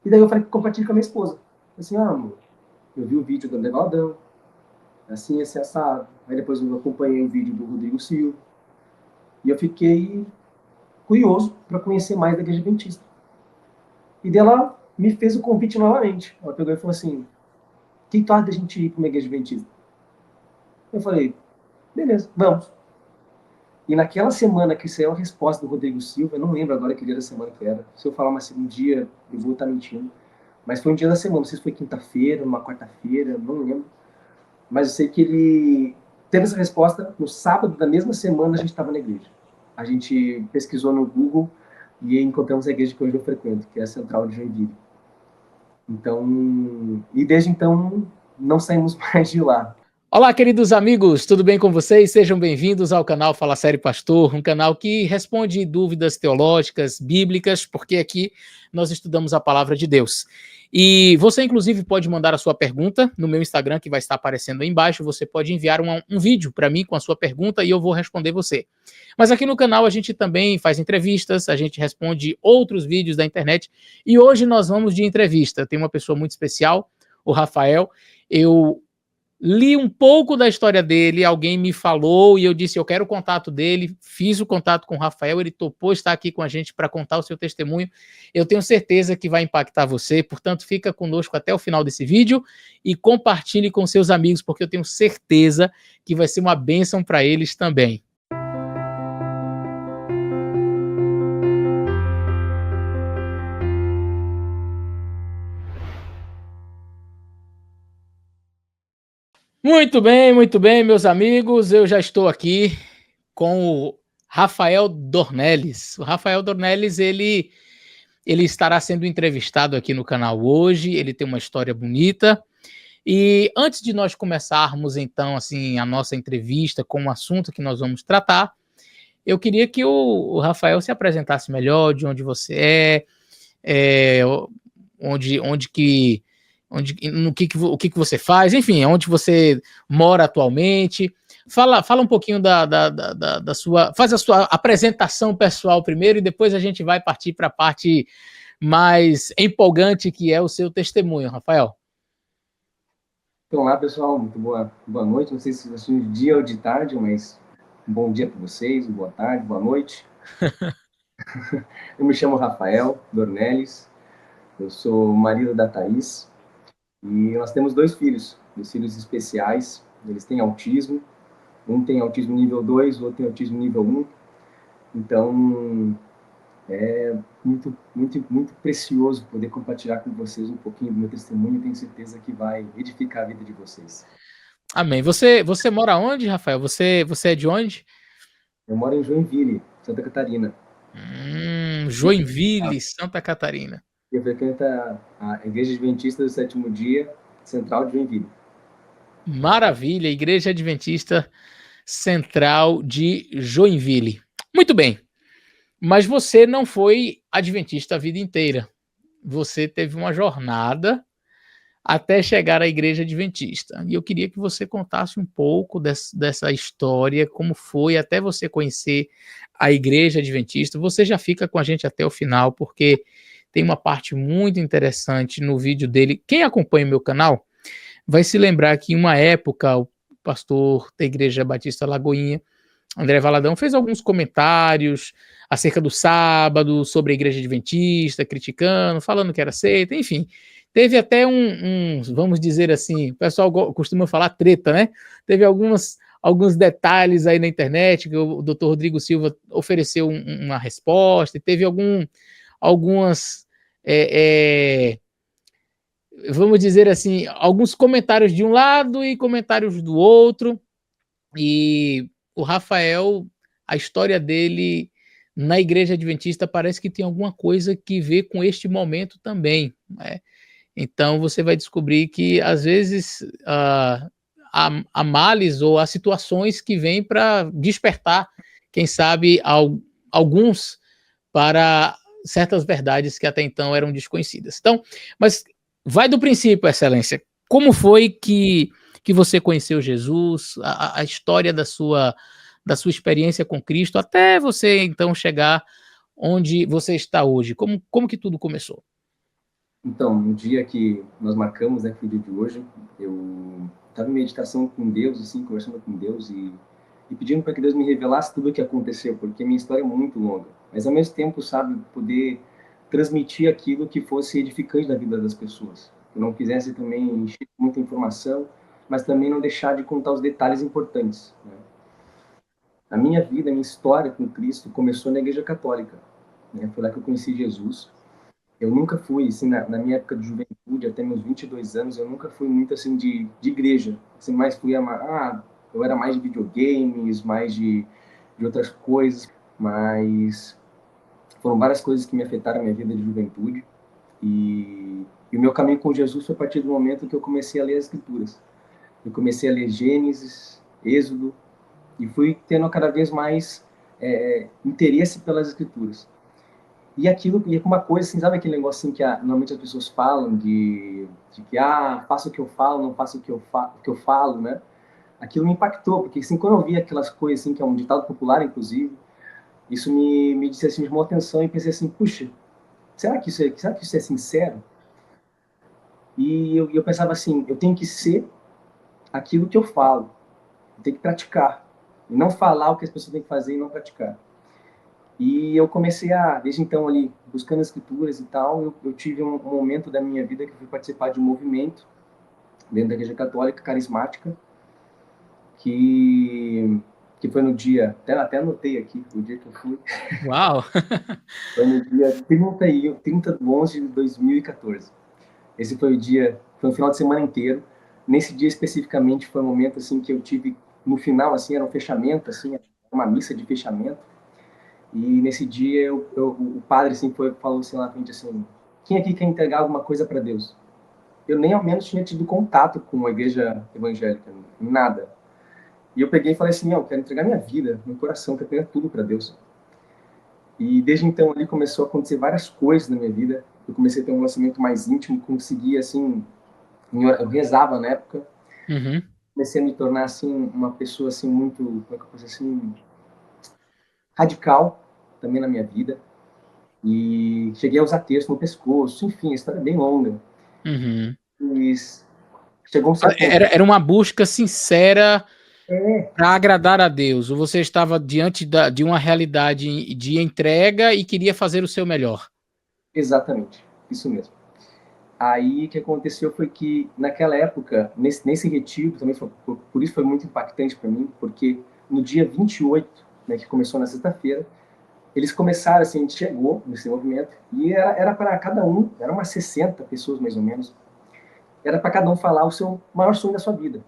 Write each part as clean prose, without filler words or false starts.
E daí eu falei, compartilhei com a minha esposa. Falei assim, amor, eu vi o vídeo do André Valadão, assim, assim, assado. Aí depois eu acompanhei o vídeo do Rodrigo Silva. E eu fiquei curioso para conhecer mais da Igreja Adventista. E daí ela me fez o convite novamente. Ela pegou e falou assim, o que tu acha da gente ir para uma Igreja Adventista? Eu falei, beleza, vamos. E naquela semana que saiu a resposta do Rodrigo Silva, eu não lembro agora que dia da semana que era. Se eu falar um dia, eu vou estar mentindo. Mas foi um dia da semana, não sei se foi quinta-feira, uma quarta-feira, não lembro. Mas eu sei que ele teve essa resposta no sábado da mesma semana a gente estava na igreja. A gente pesquisou no Google e encontramos a igreja que hoje eu frequento, que é a Central de Joinville. Então, e desde então não saímos mais de lá. Olá, queridos amigos, tudo bem com vocês? Sejam bem-vindos ao canal Fala Sério Pastor, um canal que responde dúvidas teológicas, bíblicas, porque aqui nós estudamos a palavra de Deus. E você, inclusive, pode mandar a sua pergunta no meu Instagram, que vai estar aparecendo aí embaixo. Você pode enviar um vídeo para mim com a sua pergunta e eu vou responder você. Mas aqui no canal a gente também faz entrevistas, a gente responde outros vídeos da internet e hoje nós vamos de entrevista. Tem uma pessoa muito especial, o Rafael. Eu li um pouco da história dele, alguém me falou e eu disse, eu quero o contato dele, fiz o contato com o Rafael, ele topou estar aqui com a gente para contar o seu testemunho. Eu tenho certeza que vai impactar você, portanto, fica conosco até o final desse vídeo e compartilhe com seus amigos, porque eu tenho certeza que vai ser uma bênção para eles também. Muito bem, meus amigos, eu já estou aqui com o Rafael Dornelles. O Rafael Dornelles, ele estará sendo entrevistado aqui no canal hoje, ele tem uma história bonita. E antes de nós começarmos, então, assim, a nossa entrevista com o assunto que nós vamos tratar, eu queria que o Rafael se apresentasse melhor, de onde você é o que você faz, enfim, onde você mora atualmente. Fala um pouquinho da sua. Faz a sua apresentação pessoal primeiro e depois a gente vai partir para a parte mais empolgante que é o seu testemunho, Rafael. Então, olá, pessoal, muito boa noite. Não sei se vai ser de dia ou de tarde, mas um bom dia para vocês, boa tarde, boa noite. Eu me chamo Rafael Dornelles, eu sou marido da Thaís e nós temos dois filhos especiais. Eles têm autismo, um tem autismo nível 2, o outro tem autismo nível 1. Então, é muito precioso poder compartilhar com vocês um pouquinho do meu testemunho e tenho certeza que vai edificar a vida de vocês. Amém. Você mora onde, Rafael? Você é de onde? Eu moro em Joinville, Santa Catarina. Joinville, Santa Catarina. Eu frequento a Igreja Adventista do Sétimo Dia, Central de Joinville. Maravilha, Igreja Adventista Central de Joinville. Muito bem, mas você não foi adventista a vida inteira. Você teve uma jornada até chegar à Igreja Adventista. E eu queria que você contasse um pouco dessa história, como foi até você conhecer a Igreja Adventista. Você já fica com a gente até o final, porque tem uma parte muito interessante no vídeo dele. Quem acompanha o meu canal vai se lembrar que em uma época o pastor da Igreja Batista Lagoinha, André Valadão, fez alguns comentários acerca do sábado, sobre a Igreja Adventista, criticando, falando que era seita, enfim. Teve até vamos dizer assim, o pessoal costuma falar treta, né? Teve alguns detalhes aí na internet que o Dr. Rodrigo Silva ofereceu uma resposta, e teve algumas vamos dizer assim, alguns comentários de um lado e comentários do outro, e o Rafael, a história dele na Igreja Adventista parece que tem alguma coisa que ver com este momento também, né? Então você vai descobrir que às vezes há males ou há situações que vêm para despertar, quem sabe, alguns para certas verdades que até então eram desconhecidas. Então, mas vai do princípio, Excelência. Como foi que você conheceu Jesus, a história da sua experiência com Cristo, até você então chegar onde você está hoje? Como que tudo começou? Então, no dia que nós marcamos, né, que foi o dia de hoje, eu estava em meditação com Deus, assim, conversando com Deus e pedindo para que Deus me revelasse tudo o que aconteceu, porque minha história é muito longa. Mas, ao mesmo tempo, sabe, poder transmitir aquilo que fosse edificante na vida das pessoas. Que eu não quisesse também encher muita informação, mas também não deixar de contar os detalhes importantes, né? A minha vida, a minha história com Cristo começou na Igreja Católica, né? Foi lá que eu conheci Jesus. Eu nunca fui, assim, na minha época de juventude, até meus 22 anos, eu nunca fui muito, assim, de igreja. Assim, mais fui eu era mais de videogames, mais de outras coisas, mas foram várias coisas que me afetaram a minha vida de juventude. E o meu caminho com Jesus foi a partir do momento que eu comecei a ler as Escrituras. Eu comecei a ler Gênesis, Êxodo, e fui tendo cada vez mais interesse pelas Escrituras. E aquilo, e uma coisa assim, sabe aquele negócio assim que normalmente as pessoas falam de que, faça o que eu falo, não faça o que eu falo, né? Aquilo me impactou, porque assim, quando eu vi aquelas coisas assim, que é um ditado popular, inclusive, isso me disse assim, me chamou atenção e pensei assim, puxa, será que isso é sincero? E eu pensava assim, eu tenho que ser aquilo que eu falo, eu tenho que praticar, e não falar o que as pessoas têm que fazer e não praticar. E eu comecei desde então ali, buscando escrituras e tal, eu tive um momento da minha vida que eu fui participar de um movimento dentro da Igreja Católica Carismática, que, que foi no dia, até anotei aqui, o dia que eu fui, Uau! foi no dia 30 de 11 de 2014. Esse foi o dia, foi um final de semana inteiro. Nesse dia especificamente foi um momento assim que eu tive, no final, assim, era um fechamento, assim, uma missa de fechamento. E nesse dia o padre assim falou assim lá na frente assim: quem aqui quer entregar alguma coisa para Deus? Eu nem ao menos tinha tido contato com a igreja evangélica, nada. E eu peguei e falei assim: eu quero entregar minha vida, meu coração, quero entregar tudo para Deus. E desde então ali começou a acontecer várias coisas na minha vida. Eu comecei a ter um relacionamento mais íntimo, consegui assim, eu rezava na época, Uhum. comecei a me tornar assim uma pessoa assim muito, como é que eu posso dizer, assim, radical também na minha vida. E cheguei a usar terço no pescoço, enfim, a história é bem longa. Uhum. Mas chegou um certo momento. Era uma busca sincera É, para agradar a Deus, ou você estava diante de uma realidade de entrega e queria fazer o seu melhor? exatamente, isso mesmo. Aí o que aconteceu foi que naquela época, nesse retiro, também por isso foi muito impactante para mim, porque no dia 28, né, que começou na sexta-feira, eles começaram, assim, a gente chegou nesse movimento, e era para cada um, eram umas 60 pessoas mais ou menos, era para cada um falar o seu maior sonho da sua vida.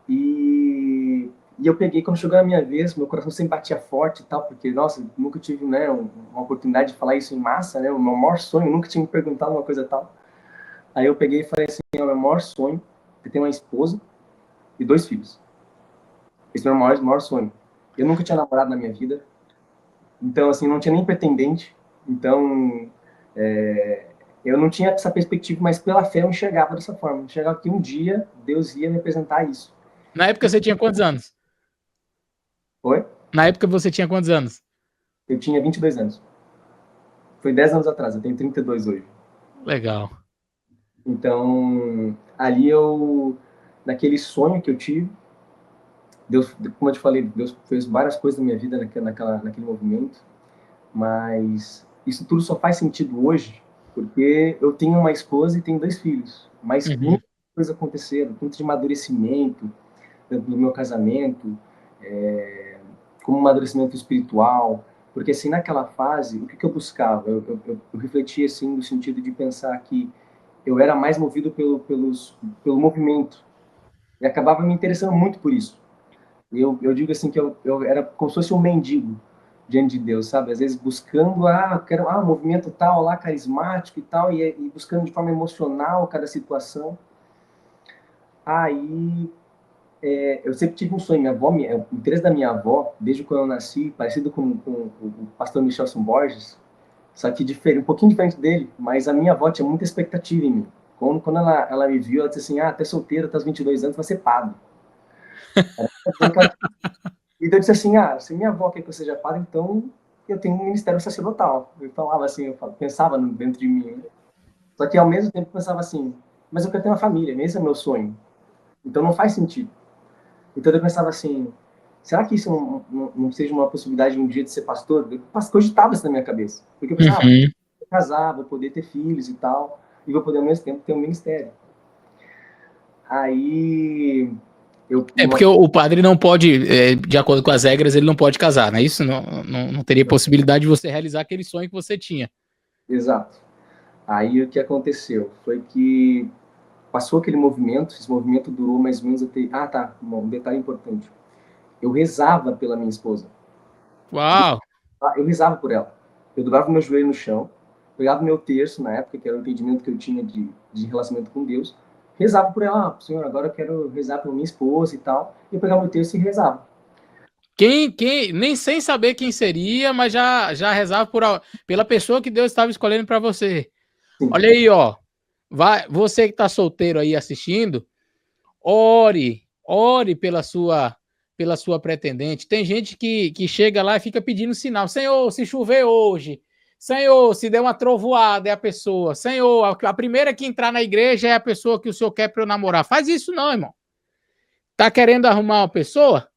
E eu peguei, quando chegou a minha vez, meu coração sempre batia forte e tal, porque, nossa, nunca tive, né, uma oportunidade de falar isso em massa, né, o meu maior sonho, nunca tinha me perguntado uma coisa tal. Aí eu peguei e falei assim, é o meu maior sonho é ter uma esposa e 2 filhos. Esse é o meu maior sonho. Eu nunca tinha namorado na minha vida, então, assim, não tinha nem pretendente, então, é, eu não tinha essa perspectiva, mas pela fé eu enxergava dessa forma, eu enxergava que um dia Deus ia me apresentar isso. Na época você tinha quantos anos? Foi? Na época você tinha quantos anos? Eu tinha 22 anos. Foi 10 anos atrás, eu tenho 32 hoje. Legal. Então, ali naquele sonho que eu tive, Deus, como eu te falei, Deus fez várias coisas na minha vida naquele movimento, mas isso tudo só faz sentido hoje, porque eu tenho uma esposa e tenho 2 filhos, mas Uhum. muitas coisas aconteceram, muito de amadurecimento dentro do meu casamento, como um amadurecimento espiritual, porque assim, naquela fase, o que eu buscava? Eu refletia assim, no sentido de pensar que eu era mais movido pelo movimento, e acabava me interessando muito por isso. Eu digo assim que eu era como se fosse um mendigo diante de Deus, sabe? Às vezes buscando, quero, um movimento tal lá, carismático e tal, e buscando de forma emocional cada situação. Aí eu sempre tive um sonho. O interesse da minha avó, desde quando eu nasci, parecido com o pastor Michelson Borges, só que diferente, um pouquinho diferente dele, mas a minha avó tinha muita expectativa em mim. Quando ela me viu, ela disse assim: até solteira, até os 22 anos, vai ser padre. E eu disse assim: se minha avó quer que eu seja padre, então eu tenho um ministério sacerdotal. Eu falava assim, pensava dentro de mim, né? Só que ao mesmo tempo eu pensava assim, mas eu quero ter uma família, esse é meu sonho. Então não faz sentido. Então eu pensava assim, será que isso não seja uma possibilidade um dia de ser pastor? Eu cogitava isso na minha cabeça. Porque eu pensava, Uhum. vou casar, vou poder ter filhos e tal, e vou poder ao mesmo tempo ter um ministério. Aí eu É porque o padre não pode, de acordo com as regras, ele não pode casar, não é isso? Não teria possibilidade de você realizar aquele sonho que você tinha. Exato. Aí o que aconteceu foi que passou aquele movimento, esse movimento durou mais ou menos até. Ah, tá, um detalhe importante. Eu rezava pela minha esposa. Uau! Eu rezava por ela. Eu dobrava meu joelho no chão, pegava meu terço na época, que era o entendimento que eu tinha de relacionamento com Deus, rezava por ela. Ah, Senhor, agora eu quero rezar pela minha esposa e tal. E eu pegava meu terço e rezava. Nem sem saber quem seria, mas já rezava pela pessoa que Deus estava escolhendo para você. Sim. Olha aí, ó. Você que está solteiro aí assistindo, ore pela sua pretendente. Tem gente que chega lá e fica pedindo sinal. Senhor, se chover hoje. Senhor, se der uma trovoada, é a pessoa. Senhor, a primeira que entrar na igreja é a pessoa que o senhor quer para eu namorar. Faz isso não, irmão. Tá querendo arrumar uma pessoa?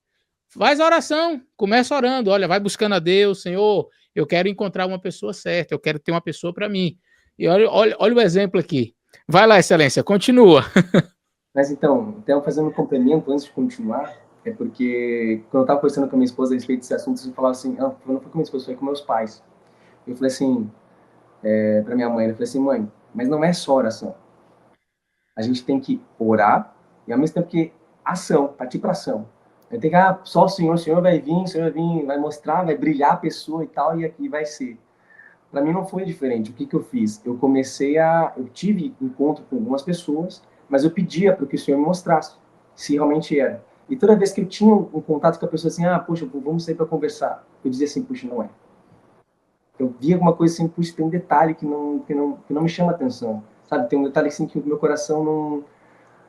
Faz a oração. Começa orando. Olha, vai buscando a Deus. Senhor, eu quero encontrar uma pessoa certa. Eu quero ter uma pessoa para mim. E olha o exemplo aqui. Vai lá, excelência. Continua. Mas então fazendo um complemento antes de continuar, é porque quando eu estava conversando com a minha esposa a respeito desse assunto, eu falava assim, não foi com a minha esposa, foi com meus pais. Eu falei assim, para minha mãe, eu falei assim, mãe, mas não é só oração. A gente tem que orar e ao mesmo tempo que ação, partir para ação. Tem que, só o Senhor vai vir, o Senhor vai vir, vai mostrar, vai brilhar a pessoa e tal, e aqui vai ser. Para mim não foi diferente. O que que eu fiz? Eu tive encontro com algumas pessoas, mas eu pedia para que o Senhor me mostrasse se realmente era. E toda vez que eu tinha um contato com a pessoa assim, poxa, vamos sair para conversar, eu dizia assim, puxa, não é. Eu via alguma coisa assim, puxa, tem um detalhe que não me chama atenção, sabe? Tem um detalhe assim que o meu coração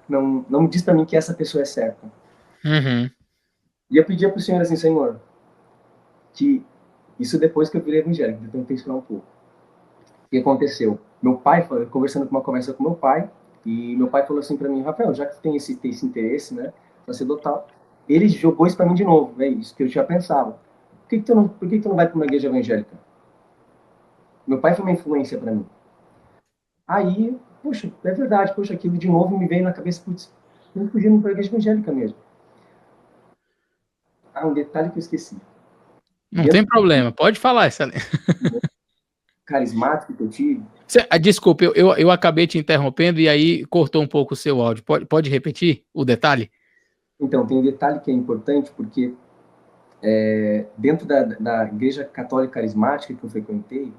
não me diz para mim que essa pessoa é certa. Uhum. E eu pedia para o Senhor assim, Senhor, que isso depois que eu virei evangélico, então eu tenho que esperar um pouco. O que aconteceu? Meu pai, conversando com uma conversa com meu pai, e meu pai falou assim para mim, Rafael, já que tu tem esse interesse, né, sacerdotal, ele jogou isso para mim de novo, é isso que eu já pensava. Por que tu não vai para uma igreja evangélica? Meu pai foi uma influência para mim. Aí, poxa, é verdade, poxa, aquilo de novo me veio na cabeça, putz, eu podia ir para a igreja evangélica mesmo. Um detalhe que eu esqueci. Não Dentro tem problema, pode falar, excelência. do carismático que eu tive, Desculpe, eu acabei te interrompendo e aí cortou um pouco o seu áudio. Pode repetir o detalhe? então, tem um detalhe que é importante, porque dentro da igreja católica carismática que eu frequentei,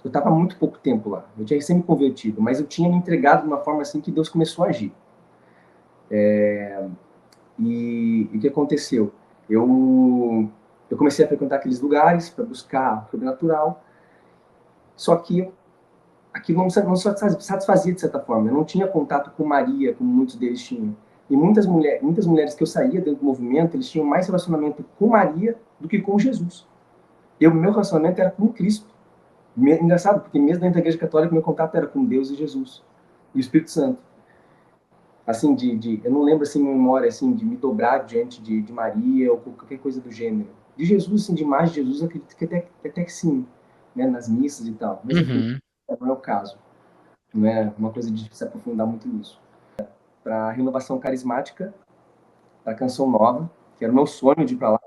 eu estava há muito pouco tempo lá. Eu tinha recém me convertido, mas eu tinha me entregado de uma forma assim que Deus começou a agir. E o que aconteceu? Eu comecei a frequentar aqueles lugares para buscar o sobrenatural, só que aquilo não satisfazia de certa forma. Eu não tinha contato com Maria, como muitos deles tinham. E muitas mulheres que eu saía dentro do movimento, eles tinham mais relacionamento com Maria do que com Jesus. Meu relacionamento era com Cristo. Engraçado, porque mesmo dentro da igreja católica, meu contato era com Deus e Jesus e o Espírito Santo. Assim, eu não lembro, assim, memória, assim, de me dobrar diante de Maria ou qualquer coisa do gênero. De Jesus, assim, de imagem de Jesus, acredito que até que sim, né, nas missas e tal. Mas, enfim, Uhum. não é o caso. Não é uma coisa de se aprofundar muito nisso. Para a renovação carismática, da Canção Nova, que era o meu sonho de ir para lá.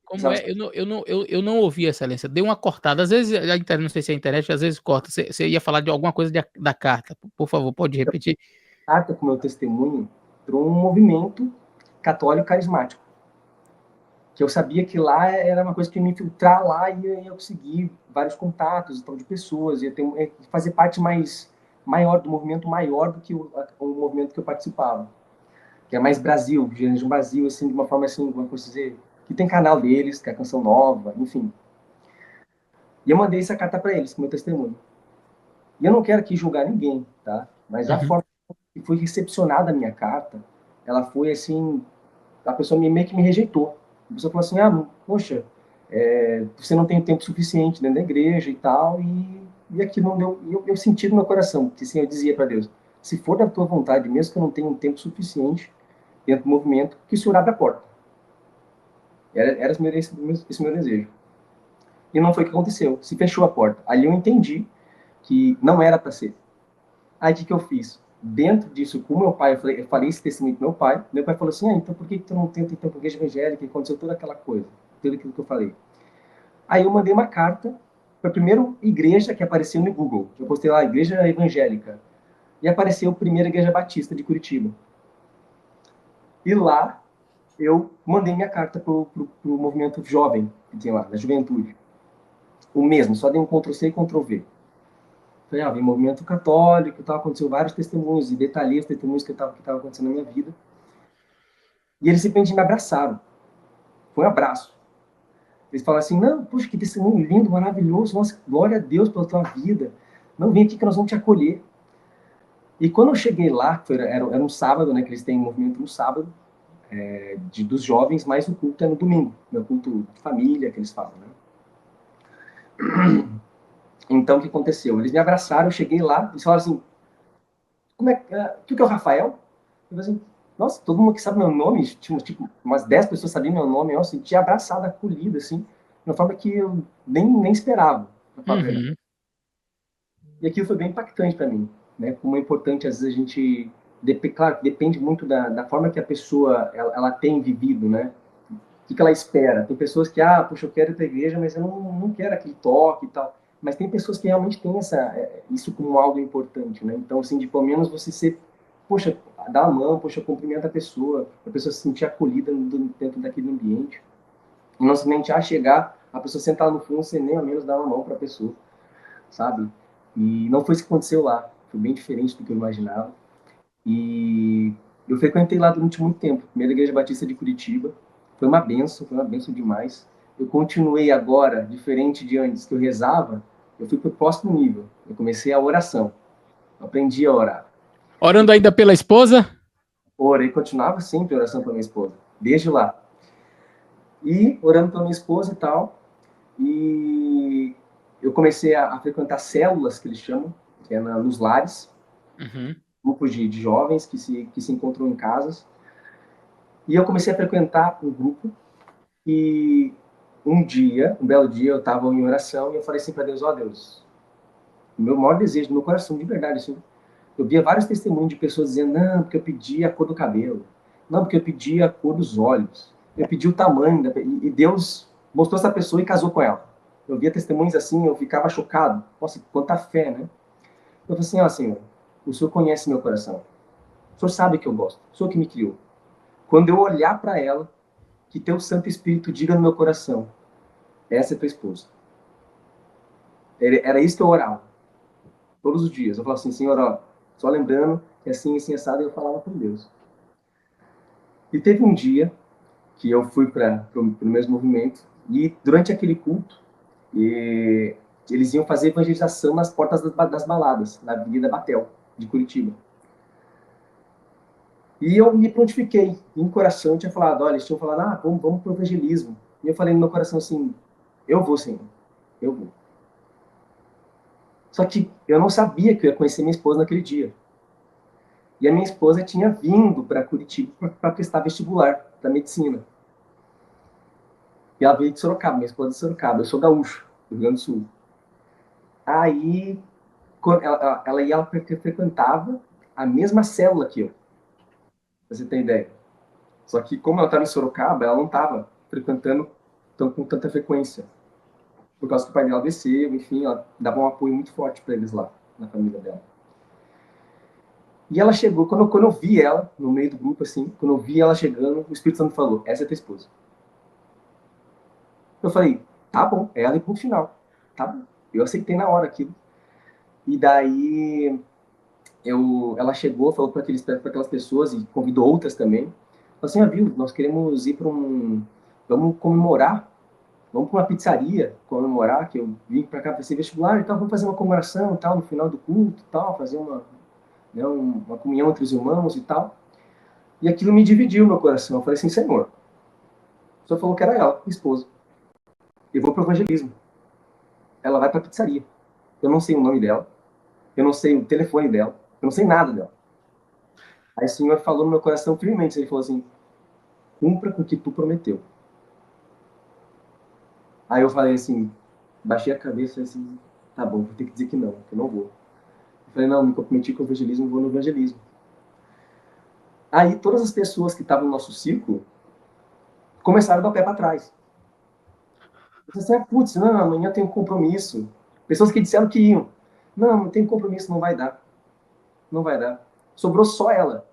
Como é? Eu não ouvi, excelência. Deu uma cortada. Às vezes, a internet, não sei se é a internet, às vezes corta. Você ia falar de alguma coisa da carta. Por favor, pode repetir? Carta com meu testemunho para um movimento católico carismático. Que eu sabia que lá era uma coisa que ia me infiltrar lá e ia conseguir vários contatos então, de pessoas, fazer parte maior do movimento maior do que o movimento que eu participava. Que é mais Brasil, de um Brasil, assim, de uma forma assim, como eu posso dizer, que tem canal deles, que é a Canção Nova, enfim. E eu mandei essa carta para eles, com meu testemunho. E eu não quero aqui julgar ninguém, tá? Mas a Uhum. forma que foi recepcionada a minha carta, ela foi assim, a pessoa meio que me rejeitou. A pessoa falou assim, poxa, você não tem tempo suficiente dentro da igreja e tal, e aquilo não deu, eu senti no meu coração, que assim, eu dizia para Deus, se for da tua vontade, mesmo que eu não tenha um tempo suficiente dentro do movimento, que o Senhor abra a porta. Era esse meu desejo. E não foi o que aconteceu. Se fechou a porta. Ali eu entendi que não era para ser. Aí o que eu fiz? Dentro disso, com meu pai, eu falei esse testemunho com meu pai. Meu pai falou assim: então por que tu não tenta então para a igreja evangélica? E aconteceu toda aquela coisa, tudo aquilo que eu falei. Aí eu mandei uma carta para a primeira igreja que apareceu no Google. Eu postei lá, Igreja Evangélica. E apareceu a primeira Igreja Batista de Curitiba. E lá eu mandei minha carta pro movimento jovem que tem lá, da juventude. O mesmo, só dei um Ctrl+C e Ctrl+V. Falei, vem movimento católico, aconteceu vários testemunhos, e detalhei os testemunhos que estava acontecendo na minha vida. E eles simplesmente me abraçaram. Foi um abraço. Eles falaram assim, não, puxa, que testemunho lindo, maravilhoso, nossa, glória a Deus pela tua vida. Não, vem aqui que nós vamos te acolher. E quando eu cheguei lá, era um sábado, né, que eles têm movimento no sábado, dos jovens, mas o culto é no domingo, meu culto de família, que eles falam, né? Então, o que aconteceu? Eles me abraçaram, eu cheguei lá, e falaram assim, tu que é o Rafael? Eu falei assim, nossa, todo mundo que sabe meu nome, tipo umas 10 pessoas sabiam meu nome, eu senti abraçado, acolhido, assim, de uma forma que eu nem esperava, pra falar a verdade. E aquilo foi bem impactante para mim, né? Como é importante, às vezes, a gente... Claro, depende muito da forma que a pessoa ela tem vivido, né? O que ela espera. Tem pessoas que, puxa, eu quero ir para a igreja, mas eu não quero aquele toque e tal. Mas tem pessoas que realmente têm isso como algo importante, né? Então, assim, de pelo menos você ser, poxa, dá a mão, poxa, cumprimenta a pessoa se sentir acolhida dentro daquele ambiente. E não simplesmente, chegar, a pessoa sentar no fundo, você nem ao menos dá uma mão para a pessoa, sabe? E não foi isso que aconteceu lá. Foi bem diferente do que eu imaginava. E eu frequentei lá durante muito tempo. Primeira Igreja Batista de Curitiba. Foi uma benção demais. Eu continuei agora, diferente de antes, que eu rezava, eu fui para o próximo nível. Eu comecei a oração. Eu aprendi a orar. Orando ainda pela esposa? Orei, continuava sempre a oração para minha esposa, desde lá. E orando pela minha esposa e tal. E eu comecei a frequentar células, que eles chamam, que é nos lares. Uhum. Grupos de jovens que se encontram em casas. E eu comecei a frequentar um grupo e um belo dia, eu estava em oração e eu falei assim para Deus, Deus, o meu maior desejo, do meu coração, de verdade, assim, eu via vários testemunhos de pessoas dizendo, não, porque eu pedi a cor do cabelo, não, porque eu pedi a cor dos olhos, eu pedi o tamanho, e Deus mostrou essa pessoa e casou com ela. Eu via testemunhos assim, eu ficava chocado. Nossa, quanta fé, né? Eu falei assim, Senhor, o Senhor conhece meu coração. O Senhor sabe que eu gosto. O Senhor que me criou. Quando eu olhar para ela, que teu Santo Espírito diga no meu coração, essa é tua esposa. Era isso que eu orava. Todos os dias. Eu falava assim, Senhor, só lembrando que assim, assado, eu falava com Deus. E teve um dia que eu fui para o mesmo movimento e durante aquele culto, eles iam fazer evangelização nas portas das baladas, na Avenida Batel, de Curitiba. E eu me prontifiquei, em coração, eu tinha falado, olha, eles tinham falado, vamos pro evangelismo. E eu falei no meu coração assim, eu vou, Senhor, eu vou. Só que eu não sabia que eu ia conhecer minha esposa naquele dia. E a minha esposa tinha vindo para Curitiba para prestar vestibular para medicina. E ela veio de Sorocaba, minha esposa é de Sorocaba. Eu sou gaúcho, do Rio Grande do Sul. Aí ela frequentava a mesma célula que eu, pra você ter ideia. Só que como ela estava em Sorocaba, ela não estava frequentando com tanta frequência. Por causa que o pai dela desceu, enfim, ela dava um apoio muito forte para eles lá, na família dela. E ela chegou, quando eu vi ela, no meio do grupo, assim, quando eu vi ela chegando, o Espírito Santo falou, essa é tua esposa. Eu falei, tá bom, é ela e ponto final. Tá bom. Eu aceitei na hora aquilo. E daí, ela chegou, falou para aquelas pessoas e convidou outras também. Falou assim, viu, nós queremos ir para vamos comemorar, vamos para uma pizzaria comemorar, que eu vim para cá para ser vestibular e tal, vamos fazer uma comemoração e tal, no final do culto e tal, fazer uma comunhão entre os irmãos e tal. E aquilo me dividiu meu coração. Eu falei assim, Senhor, o Senhor falou que era ela, minha esposa. Eu vou para o evangelismo. Ela vai para a pizzaria. eu não sei o nome dela, eu não sei o telefone dela, eu não sei nada dela. Aí o Senhor falou no meu coração firmemente, ele falou assim, cumpra com o que tu prometeu. Aí eu falei assim, baixei a cabeça e assim, tá bom, vou ter que dizer que eu não vou. Eu falei, não, me comprometi com o evangelismo, vou no evangelismo. Aí todas as pessoas que estavam no nosso círculo começaram a dar o pé para trás. Eu falei assim, putz, não, amanhã eu tenho um compromisso. Pessoas que disseram que iam. Não, não tem compromisso, não vai dar. Não vai dar. Sobrou só ela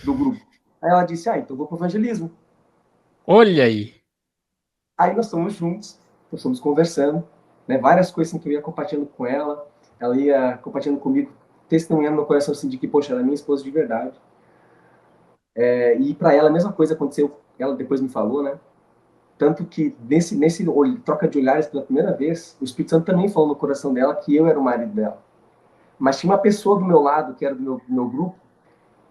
do grupo. Aí ela disse, então vou pro evangelismo. Olha aí. Aí nós estamos juntos, nós estamos conversando, né? Várias coisas assim, que eu ia compartilhando com ela ia compartilhando comigo, testemunhando no coração assim, de que, poxa, ela é minha esposa de verdade. E para ela a mesma coisa aconteceu, ela depois me falou, né? Tanto que nesse troca de olhares pela primeira vez, o Espírito Santo também falou no coração dela que eu era o marido dela. Mas tinha uma pessoa do meu lado, que era do meu grupo,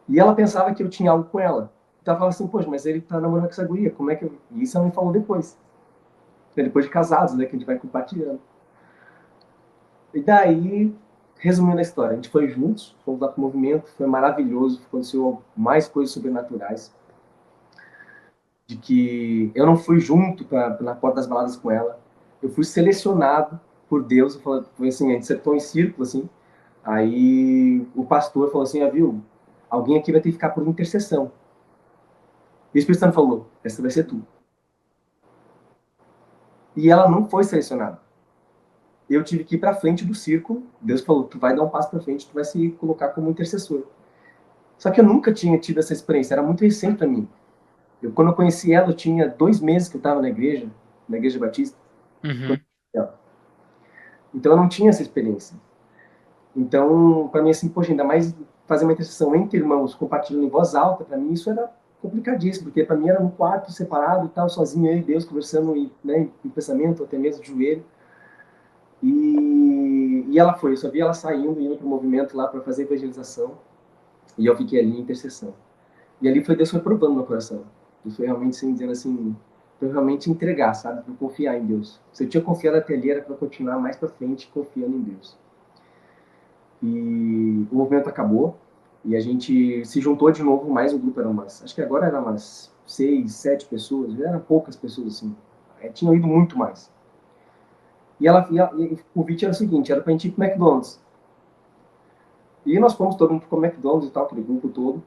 e ela pensava que eu tinha algo com ela. Então ela falava assim, poxa, mas ele tá namorando com essa guria, como é que... E isso ela me falou depois. Depois de casados, né, que a gente vai compartilhando. E daí, resumindo a história, a gente foi juntos, fomos lá pro movimento, foi maravilhoso, aconteceu mais coisas sobrenaturais. De que eu não fui junto na porta das baladas com ela, eu fui selecionado por Deus, foi assim, a gente sentou em círculo, assim, aí o pastor falou assim, viu, alguém aqui vai ter que ficar por intercessão. E o Espírito Santo falou, essa vai ser tu. E ela não foi selecionada. Eu tive que ir para frente do círculo, Deus falou, tu vai dar um passo para frente, tu vai se colocar como intercessor. Só que eu nunca tinha tido essa experiência, era muito recente para mim. Quando eu conheci ela, eu tinha 2 meses que eu estava na igreja batista. Uhum. Então eu não tinha essa experiência. Então, para mim, assim, poxa, ainda mais fazer uma intercessão entre irmãos, compartilhando em voz alta, para mim isso era complicadíssimo, porque para mim era um quarto separado e tal, sozinho, eu e Deus, conversando né, em pensamento, até mesmo de joelho. E ela foi, eu só vi ela saindo, indo para o movimento lá para fazer evangelização, e eu fiquei ali em intercessão. E ali foi Deus foi provando meu coração. Deus foi realmente, assim, dizendo assim, para realmente entregar, sabe, para confiar em Deus. Se eu tinha confiado até ali, era para continuar mais para frente confiando em Deus. E o movimento acabou e a gente se juntou de novo, mais um grupo, acho que agora eram umas 6, 7 pessoas, eram poucas pessoas assim, tinham ido muito mais. E o convite era o seguinte, era pra gente ir pro McDonald's. E nós fomos todo mundo pro McDonald's e tal, aquele grupo todo.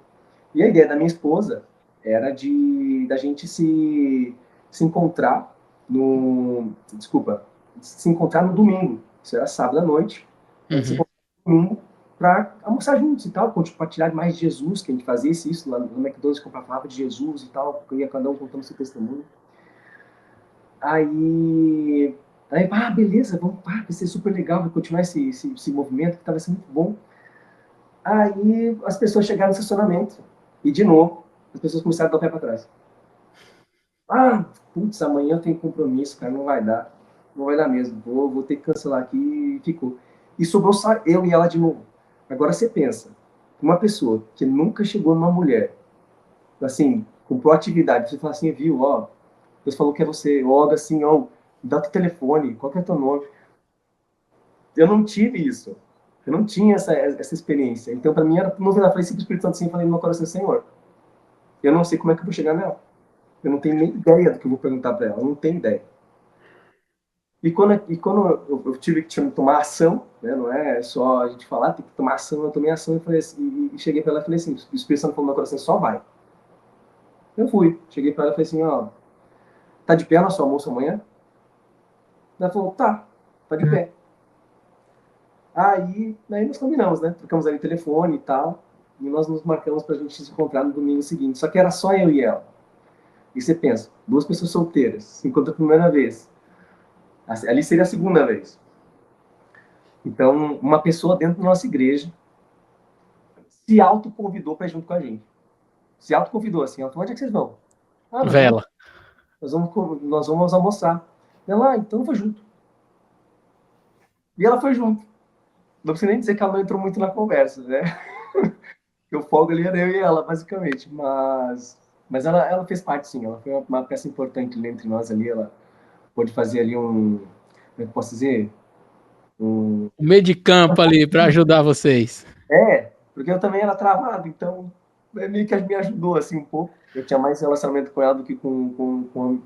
E a ideia da minha esposa era da gente se encontrar desculpa, se encontrar no domingo. Isso era sábado à noite. A gente se Uhum. encontrava no domingo para almoçar juntos e tal, compartilhar mais de Jesus, que a gente fazia isso lá no McDonald's, falava de Jesus e tal, ia cada um contando seu testemunho. Aí, beleza, vamos, vai ser super legal, vai continuar esse movimento, que vai ser muito bom. Aí as pessoas chegaram no estacionamento e, de novo, as pessoas começaram a dar o pé para trás. Putz, amanhã eu tenho compromisso, cara, não vai dar. Não vai dar mesmo, vou ter que cancelar aqui e ficou. E sobrou só eu e ela de novo. Agora você pensa, uma pessoa que nunca chegou numa mulher, assim, com proatividade, você fala assim, viu, ó, Deus falou que é você, ó, assim, ó, dá teu telefone, qual que é teu nome? Eu não tive isso. Eu não tinha essa experiência. Então, para mim, era novidade. Eu falei assim pro Espírito Santo, assim, falei no meu coração, Senhor, eu não sei como é que eu vou chegar nela. Eu não tenho nem ideia do que eu vou perguntar para ela. Eu não tenho ideia. E quando eu tive que tomar ação, né, não é só a gente falar, tem que tomar ação, eu tomei ação e, falei assim, e cheguei para ela e falei assim, o Espírito Santo falou no meu coração, só vai. Eu fui. Cheguei para ela e falei assim, ó, tá de pé no seu almoço amanhã? Ela falou, tá de pé. Aí nós combinamos, né? Trocamos ali o telefone e tal. E nós nos marcamos pra gente se encontrar no domingo seguinte. Só que era só eu e ela. E você pensa, 2 pessoas solteiras, se encontram a primeira vez. Ali seria a segunda vez. Então, uma pessoa dentro da nossa igreja se autoconvidou para ir junto com a gente. Se autoconvidou assim, onde é que vocês vão? Nós vamos, Vela. nós vamos almoçar. Ela, então eu vou junto. E ela foi junto. Não precisa nem dizer que ela não entrou muito na conversa, né? O fogo ali era eu e ela, basicamente. Mas ela fez parte, sim. Ela foi uma peça importante entre nós ali. Ela pôde fazer ali como é que eu posso dizer? O meio de campo ali para ajudar vocês. Porque eu também era travado, então meio que me ajudou assim um pouco. Eu tinha mais relacionamento com ela do que com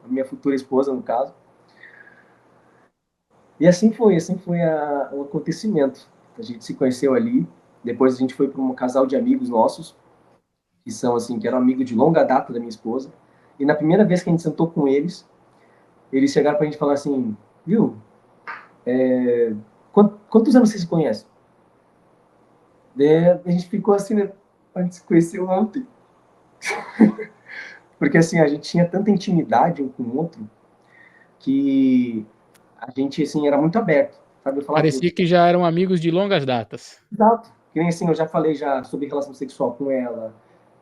a minha futura esposa, no caso. E assim foi o acontecimento. A gente se conheceu ali, depois a gente foi para um casal de amigos nossos, que são assim, que eram amigos de longa data da minha esposa. E na primeira vez que a gente sentou com eles chegaram pra gente falar assim, viu, quantos anos vocês se conhecem? Daí a gente ficou assim, né? A gente se conheceu ontem. Porque assim, a gente tinha tanta intimidade um com o outro que a gente assim era muito aberto, sabe? Eu falava, Parecia que já eram amigos de longas datas. exato. Que nem assim, eu já falei já sobre relação sexual com ela.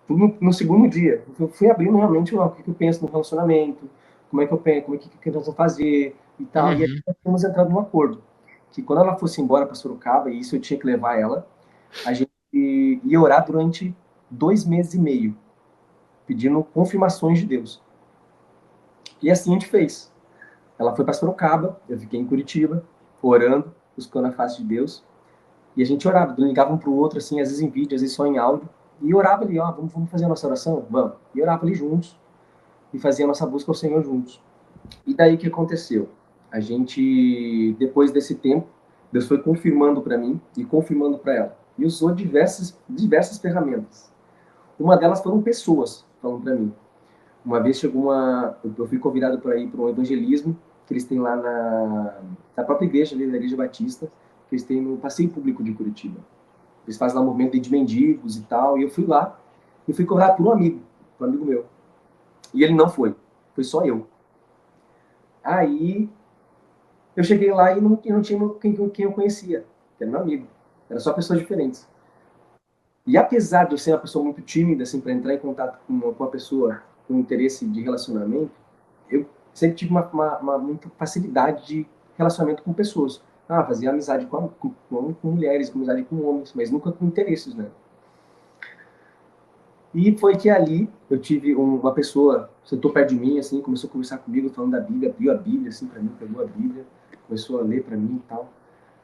No segundo dia, eu fui abrindo realmente o que eu penso no relacionamento, como é que eu penso, como é que nós vamos fazer e tal. E aí Uhum. nós tínhamos entrado num acordo que quando ela fosse embora para Sorocaba, e isso eu tinha que levar ela, a gente ia orar durante 2 meses e meio, pedindo confirmações de Deus. E assim a gente fez. Ela foi para Sorocaba, eu fiquei em Curitiba, orando, buscando a face de Deus. E a gente orava, ligava um para o outro, assim, às vezes em vídeo, às vezes só em áudio. E orava ali, ó, vamos fazer a nossa oração? Vamos. E orava ali juntos, e fazia a nossa busca ao Senhor juntos. E daí o que aconteceu? A gente, depois desse tempo, Deus foi confirmando para mim e confirmando para ela. E usou diversas ferramentas. Uma delas foram pessoas falando para mim. Uma vez chegou eu fui convidado para ir para um evangelismo que eles têm lá na própria igreja, ali, na Igreja Batista, que eles têm no Passeio Público de Curitiba. Eles fazem lá um movimento de mendigos e tal, e eu fui lá e fui cobrado por um amigo meu. E ele não foi só eu. Aí eu cheguei lá e não tinha quem eu conhecia, que era meu amigo. Era só pessoas diferentes. E apesar de eu ser uma pessoa muito tímida, assim, para entrar em contato com uma pessoa com interesse de relacionamento, eu sempre tive uma muita facilidade de relacionamento com pessoas. Fazia amizade com mulheres, com amizade com homens, mas nunca com interesses, né? E foi que ali eu tive uma pessoa, sentou perto de mim, assim, começou a conversar comigo, falando da Bíblia, abriu a Bíblia, assim, pra mim, pegou a Bíblia, começou a ler pra mim e tal.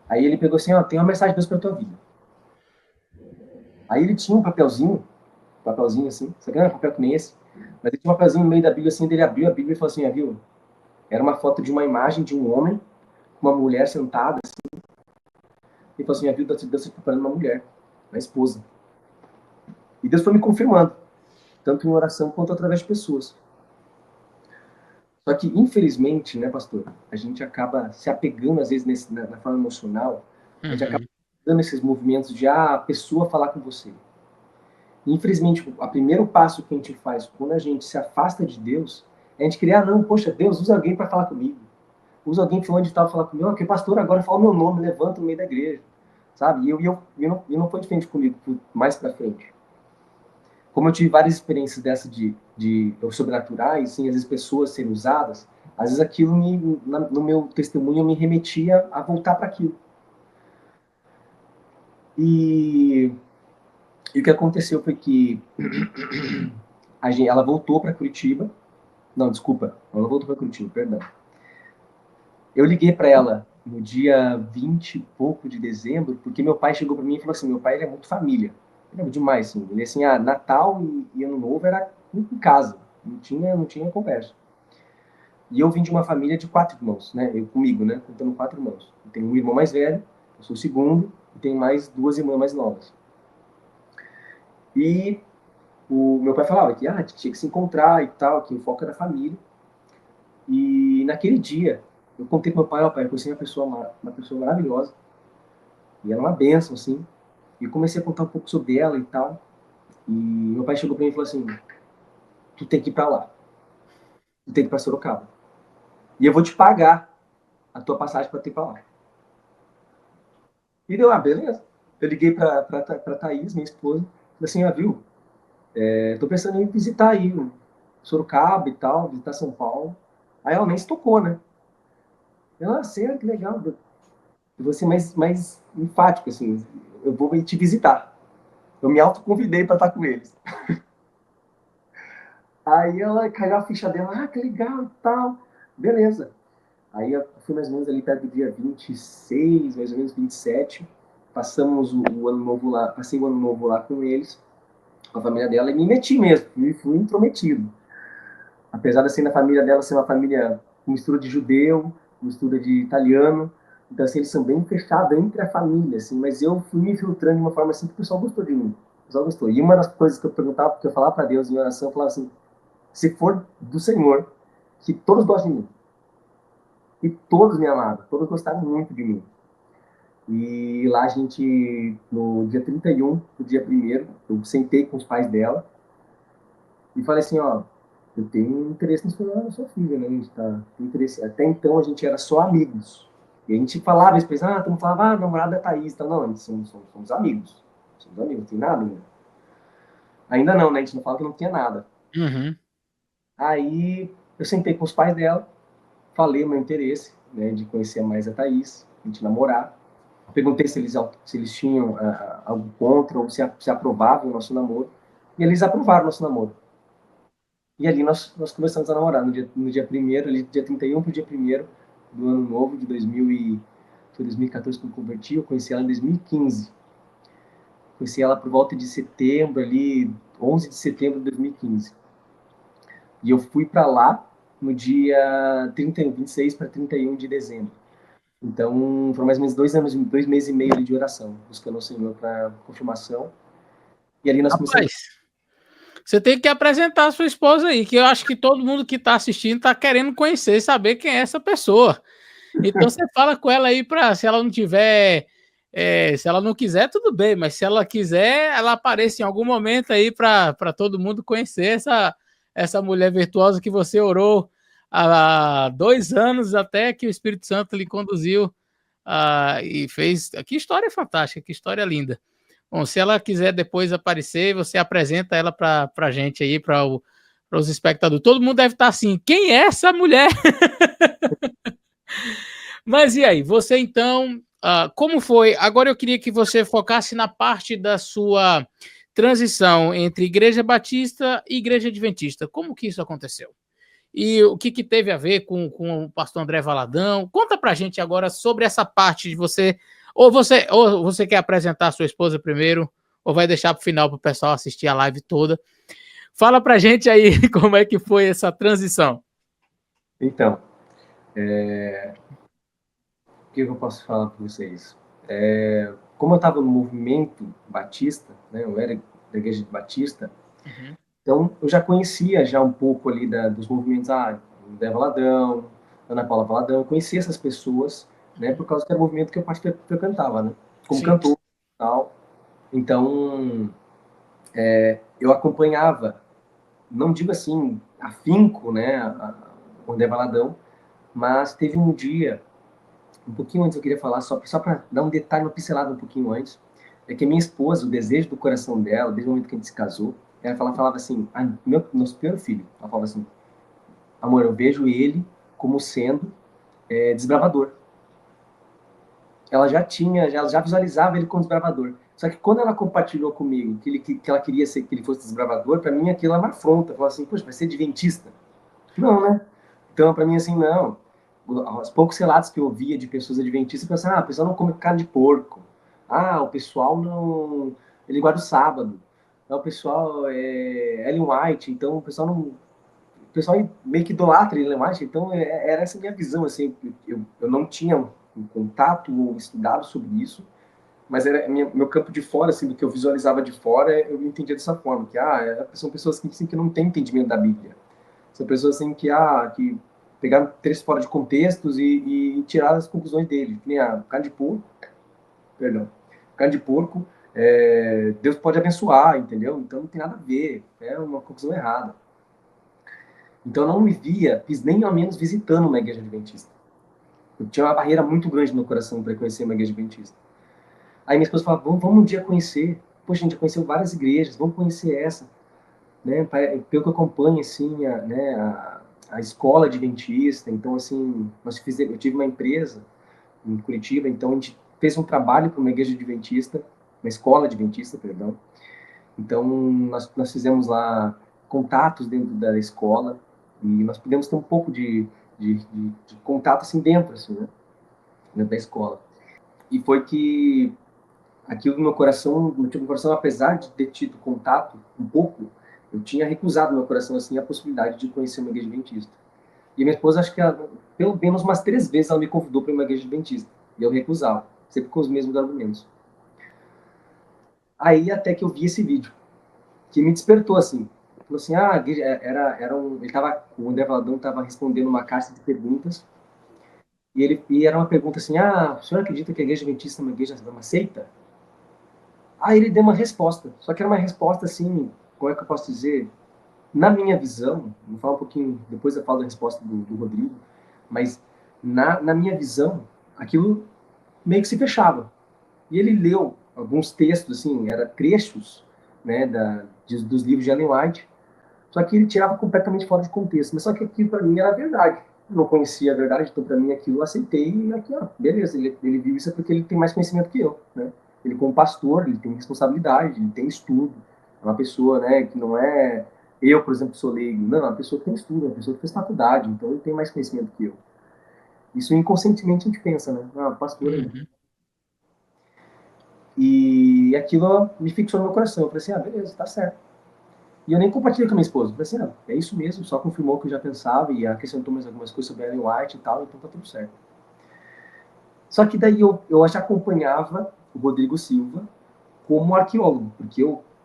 Aí ele pegou assim, ó, tem uma mensagem de Deus pra tua vida. Aí ele tinha um papelzinho assim, só que não era um papel que nem esse, mas ele tinha um papelzinho no meio da Bíblia, assim, dele abriu a Bíblia e falou assim, viu, era uma foto de uma imagem de um homem com uma mulher sentada, assim, e falou assim, viu, Deus está preparando uma mulher, uma esposa. E Deus foi me confirmando, tanto em oração quanto através de pessoas. Só que, infelizmente, né, pastor, a gente acaba se apegando, às vezes, na forma emocional, a gente acaba Uhum. dando esses movimentos de a pessoa falar com você. E, infelizmente, o primeiro passo que a gente faz quando a gente se afasta de Deus é a gente criar, não, poxa, Deus, usa alguém para falar comigo. Usa alguém que de tal falar comigo. Que pastor, agora fala o meu nome, levanta no meio da igreja. Sabe? E não foi diferente comigo mais para frente. Como eu tive várias experiências dessa de sobrenaturais, assim, às vezes pessoas serem usadas, às vezes aquilo no meu testemunho me remetia a voltar para aquilo. E, e o que aconteceu foi que ela voltou para Curitiba. Não, desculpa, ela não voltou para Curitiba, perdão. Eu liguei para ela no dia 20 e pouco de dezembro, porque meu pai chegou para mim e falou assim: meu pai ele é muito família. Ele é demais, assim. Ele assim, Natal e Ano Novo era em casa, não tinha conversa. E eu vim de uma família de 4 irmãos, né? Eu comigo, né? Contando 4 irmãos. Eu tenho um irmão mais velho, eu sou o segundo, e tenho mais 2 irmãs mais novas. E o meu pai falava que tinha que se encontrar e tal, que o foco era a família. E naquele dia, eu contei pro meu pai, pai, eu conheci uma pessoa maravilhosa, e ela é uma bênção, assim. E eu comecei a contar um pouco sobre ela e tal. E meu pai chegou pra mim e falou assim: tu tem que ir pra lá, tu tem que ir pra Sorocaba. E eu vou te pagar a tua passagem pra ter pra lá. E deu, beleza. Eu liguei pra Thaís, minha esposa, falei assim: viu, tô pensando em visitar aí Sorocaba e tal, visitar São Paulo. Aí ela nem se tocou, né? Ela, sério, que legal. Eu vou ser mais enfático, assim, eu vou te visitar. Eu me autoconvidei para estar com eles. Aí ela caiu a ficha dela, que legal e tal. Beleza. Aí eu fui mais ou menos ali perto do dia 26, mais ou menos 27. Passamos o ano novo lá, passei o ano novo lá com eles, com a família dela, e me meti mesmo, fui intrometido. Apesar de assim, da família dela ser uma família com mistura de judeu, mistura de italiano, então assim, eles são bem fechados entre a família, assim, mas eu fui me filtrando de uma forma assim que o pessoal gostou de mim. O pessoal gostou. E uma das coisas que eu perguntava, que eu falava para Deus em oração, eu falava assim, se for do Senhor, que todos gostem de mim. E todos me amaram, todos gostaram muito de mim. E lá a gente, no dia 31, no dia primeiro, eu sentei com os pais dela e falei assim, ó, eu tenho interesse na sua filha, né? A gente tá, tem interesse. Até então a gente era só amigos. E a gente falava, eles pensavam, todo mundo falava, namorada da Thaís, tá? Não, a gente somos amigos. Somos amigos, não tem nada ainda. Ainda não, né? A gente não fala que não tinha nada. Uhum. Aí eu sentei com os pais dela, falei o meu interesse, né, de conhecer mais a Thaís, a gente namorar. Perguntei se eles tinham algo contra ou se aprovavam o nosso namoro. E eles aprovaram o nosso namoro. E ali nós começamos a namorar, no dia 1º, ali, dia 31 para o dia 1º do ano novo, de 2014 que eu converti, eu conheci ela em 2015. Conheci ela por volta de setembro, ali, 11 de setembro de 2015. E eu fui para lá no dia 31, 26 para 31 de dezembro. Então, foram mais ou menos 2 anos, 2 meses e meio ali de oração, buscando o Senhor para confirmação. E ali nós começamos. Rapaz, você tem que apresentar a sua esposa aí, que eu acho que todo mundo que está assistindo está querendo conhecer e saber quem é essa pessoa. Então você fala com ela aí para, se ela não tiver, se ela não quiser, tudo bem, mas se ela quiser, ela apareça em algum momento aí para todo mundo conhecer essa mulher virtuosa que você orou há 2 anos até que o Espírito Santo lhe conduziu e fez. Que história fantástica, que história linda. Bom, se ela quiser depois aparecer, você apresenta ela para a gente aí, para os espectadores. Todo mundo deve estar assim, quem é essa mulher? Mas e aí, você então, como foi? Agora eu queria que você focasse na parte da sua transição entre Igreja Batista e Igreja Adventista. Como que isso aconteceu? E o que teve a ver com o pastor André Valadão? Conta pra gente agora sobre essa parte de você. Ou você quer apresentar a sua esposa primeiro, ou vai deixar para o final para o pessoal assistir a live toda. Fala pra gente aí como é que foi essa transição. Então, o que eu posso falar para vocês? Como eu estava no movimento batista, né, eu era da igreja de Batista, Uhum. então eu já conhecia já um pouco ali dos movimentos, André Valadão, Ana Paula Valadão, eu conhecia essas pessoas, né, por causa que era o movimento que eu cantava, né, como Sim. cantor e tal. Então, eu acompanhava, não digo assim, afinco, né, o André Valadão, mas teve um dia, um pouquinho antes eu queria falar, só para dar um detalhe, uma pincelada um pouquinho antes, é que a minha esposa, o desejo do coração dela, desde o momento que a gente se casou, ela falava assim, nosso primeiro filho, ela falava assim, amor, eu vejo ele como sendo desbravador. Ela já visualizava ele como desbravador. Só que quando ela compartilhou comigo que ela queria que ele fosse desbravador, para mim aquilo era uma afronta. Falou assim, poxa, vai ser adventista? Não, né? Então, para mim, assim, não. Os poucos relatos que eu ouvia de pessoas adventistas, eu pensava, o pessoal não come carne de porco. O pessoal não. Ele guarda o sábado. O pessoal é Ellen White, então o pessoal não. O pessoal meio que idolatra Ellen White, então era essa minha visão, assim. Eu não tinha um contato ou estudado sobre isso, mas era meu campo de fora, assim, do que eu visualizava de fora, eu entendia dessa forma, que são pessoas que, assim, que não têm entendimento da Bíblia. São pessoas assim que pegaram trechos fora de contextos e tiraram as conclusões dele. Que nem a carne de porco, perdão, carne de porco, Deus pode abençoar, entendeu? Então não tem nada a ver, é uma conclusão errada. Então eu não me via, nem ao menos visitando uma igreja adventista. Eu tinha uma barreira muito grande no coração para conhecer uma igreja adventista. Aí minha esposa falava, vamos um dia conhecer. Poxa, a gente já conheceu várias igrejas, vamos conhecer essa. Né? Pelo que eu acompanho, assim, a escola adventista, então, assim, eu tive uma empresa em Curitiba, então a gente fez um trabalho para uma igreja adventista, uma escola adventista, perdão. Então, nós fizemos lá contatos dentro da escola e nós pudemos ter um pouco de de contato assim dentro, assim, né? Dentro da escola. E foi que aquilo no meu coração, apesar de ter tido contato um pouco, eu tinha recusado no meu coração assim a possibilidade de conhecer uma igreja adventista. E minha esposa, acho que pelo menos umas 3 vezes ela me convidou para uma igreja adventista. E eu recusava, sempre com os mesmos argumentos. Aí até que eu vi esse vídeo, que me despertou assim. Falou assim, o André Valadão estava respondendo uma caixa de perguntas, e era uma pergunta assim, o senhor acredita que a igreja adventista é uma seita? Aí ele deu uma resposta, só que era uma resposta assim, como é que eu posso dizer? Na minha visão, vou falar um pouquinho, depois eu falo da resposta do Rodrigo, mas na minha visão, aquilo meio que se fechava. E ele leu alguns textos, assim, era trechos, né, dos livros de Ellen White, só que ele tirava completamente fora de contexto. Mas só que aquilo para mim era verdade. Eu não conhecia a verdade, então para mim aquilo eu aceitei e aqui, ó, beleza, ele viu isso porque ele tem mais conhecimento que eu, né? Ele como pastor, ele tem responsabilidade, ele tem estudo. É uma pessoa, né, que não é eu, por exemplo, sou leigo. Não, é uma pessoa que tem estudo, é uma pessoa que fez faculdade, então ele tem mais conhecimento que eu. Isso inconscientemente a gente pensa, né? Pastor aí. Uhum. E aquilo me fixou no meu coração. Eu falei assim, beleza, tá certo. E eu nem compartilhei com a minha esposa. Eu falei assim, é isso mesmo, só confirmou o que eu já pensava e acrescentou mais algumas coisas sobre Ellen White e tal, então tá tudo certo. Só que daí eu já acompanhava o Rodrigo Silva como arqueólogo, porque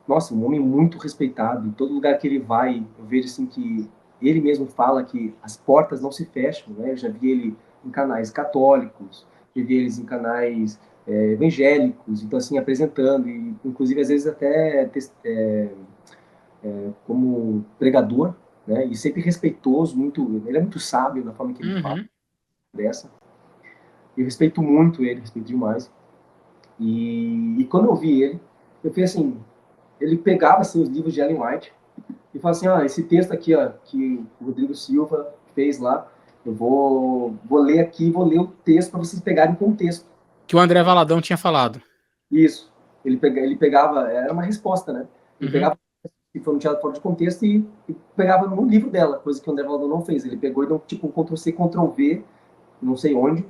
nossa, um homem muito respeitado, em todo lugar que ele vai, eu vejo assim que ele mesmo fala que as portas não se fecham, né? Eu já vi ele em canais católicos, já vi eles em canais evangélicos, então assim, apresentando, e inclusive às vezes até como pregador, né? E sempre respeitoso, ele é muito sábio na forma que ele fala Uhum. dessa. Eu respeito muito ele, respeito demais. E quando eu vi ele, eu fiz assim, ele pegava assim os livros de Ellen White e falava assim, esse texto aqui, ó, que o Rodrigo Silva fez lá, eu vou ler aqui, vou ler o texto para vocês pegarem contexto. Que o André Valadão tinha falado. Isso. Ele pegava, era uma resposta, né? Ele Uhum. pegava que foram tirados fora de contexto e pegava no livro dela, coisa que o André Valadão não fez. Ele pegou e deu tipo um Ctrl-C, Ctrl-V, não sei onde,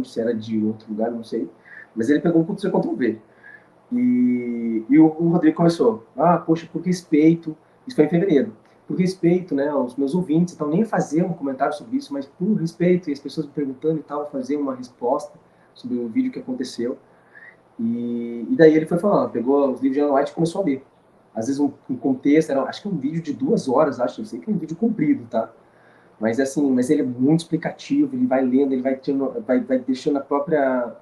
se era de outro lugar, não sei. Mas ele pegou um Ctrl-C, Ctrl-V. E o Rodrigo começou, poxa, por respeito, isso foi em fevereiro, por respeito, né, aos meus ouvintes, então nem fazer um comentário sobre isso, mas por respeito, e as pessoas me perguntando e tal, fazer uma resposta sobre o vídeo que aconteceu. E daí ele foi falando, pegou os livros de Ellen White e começou a ler. Às vezes um contexto, acho que é um vídeo de 2 horas, eu sei que é um vídeo comprido, tá? Mas assim, mas ele é muito explicativo, ele vai lendo, ele vai deixando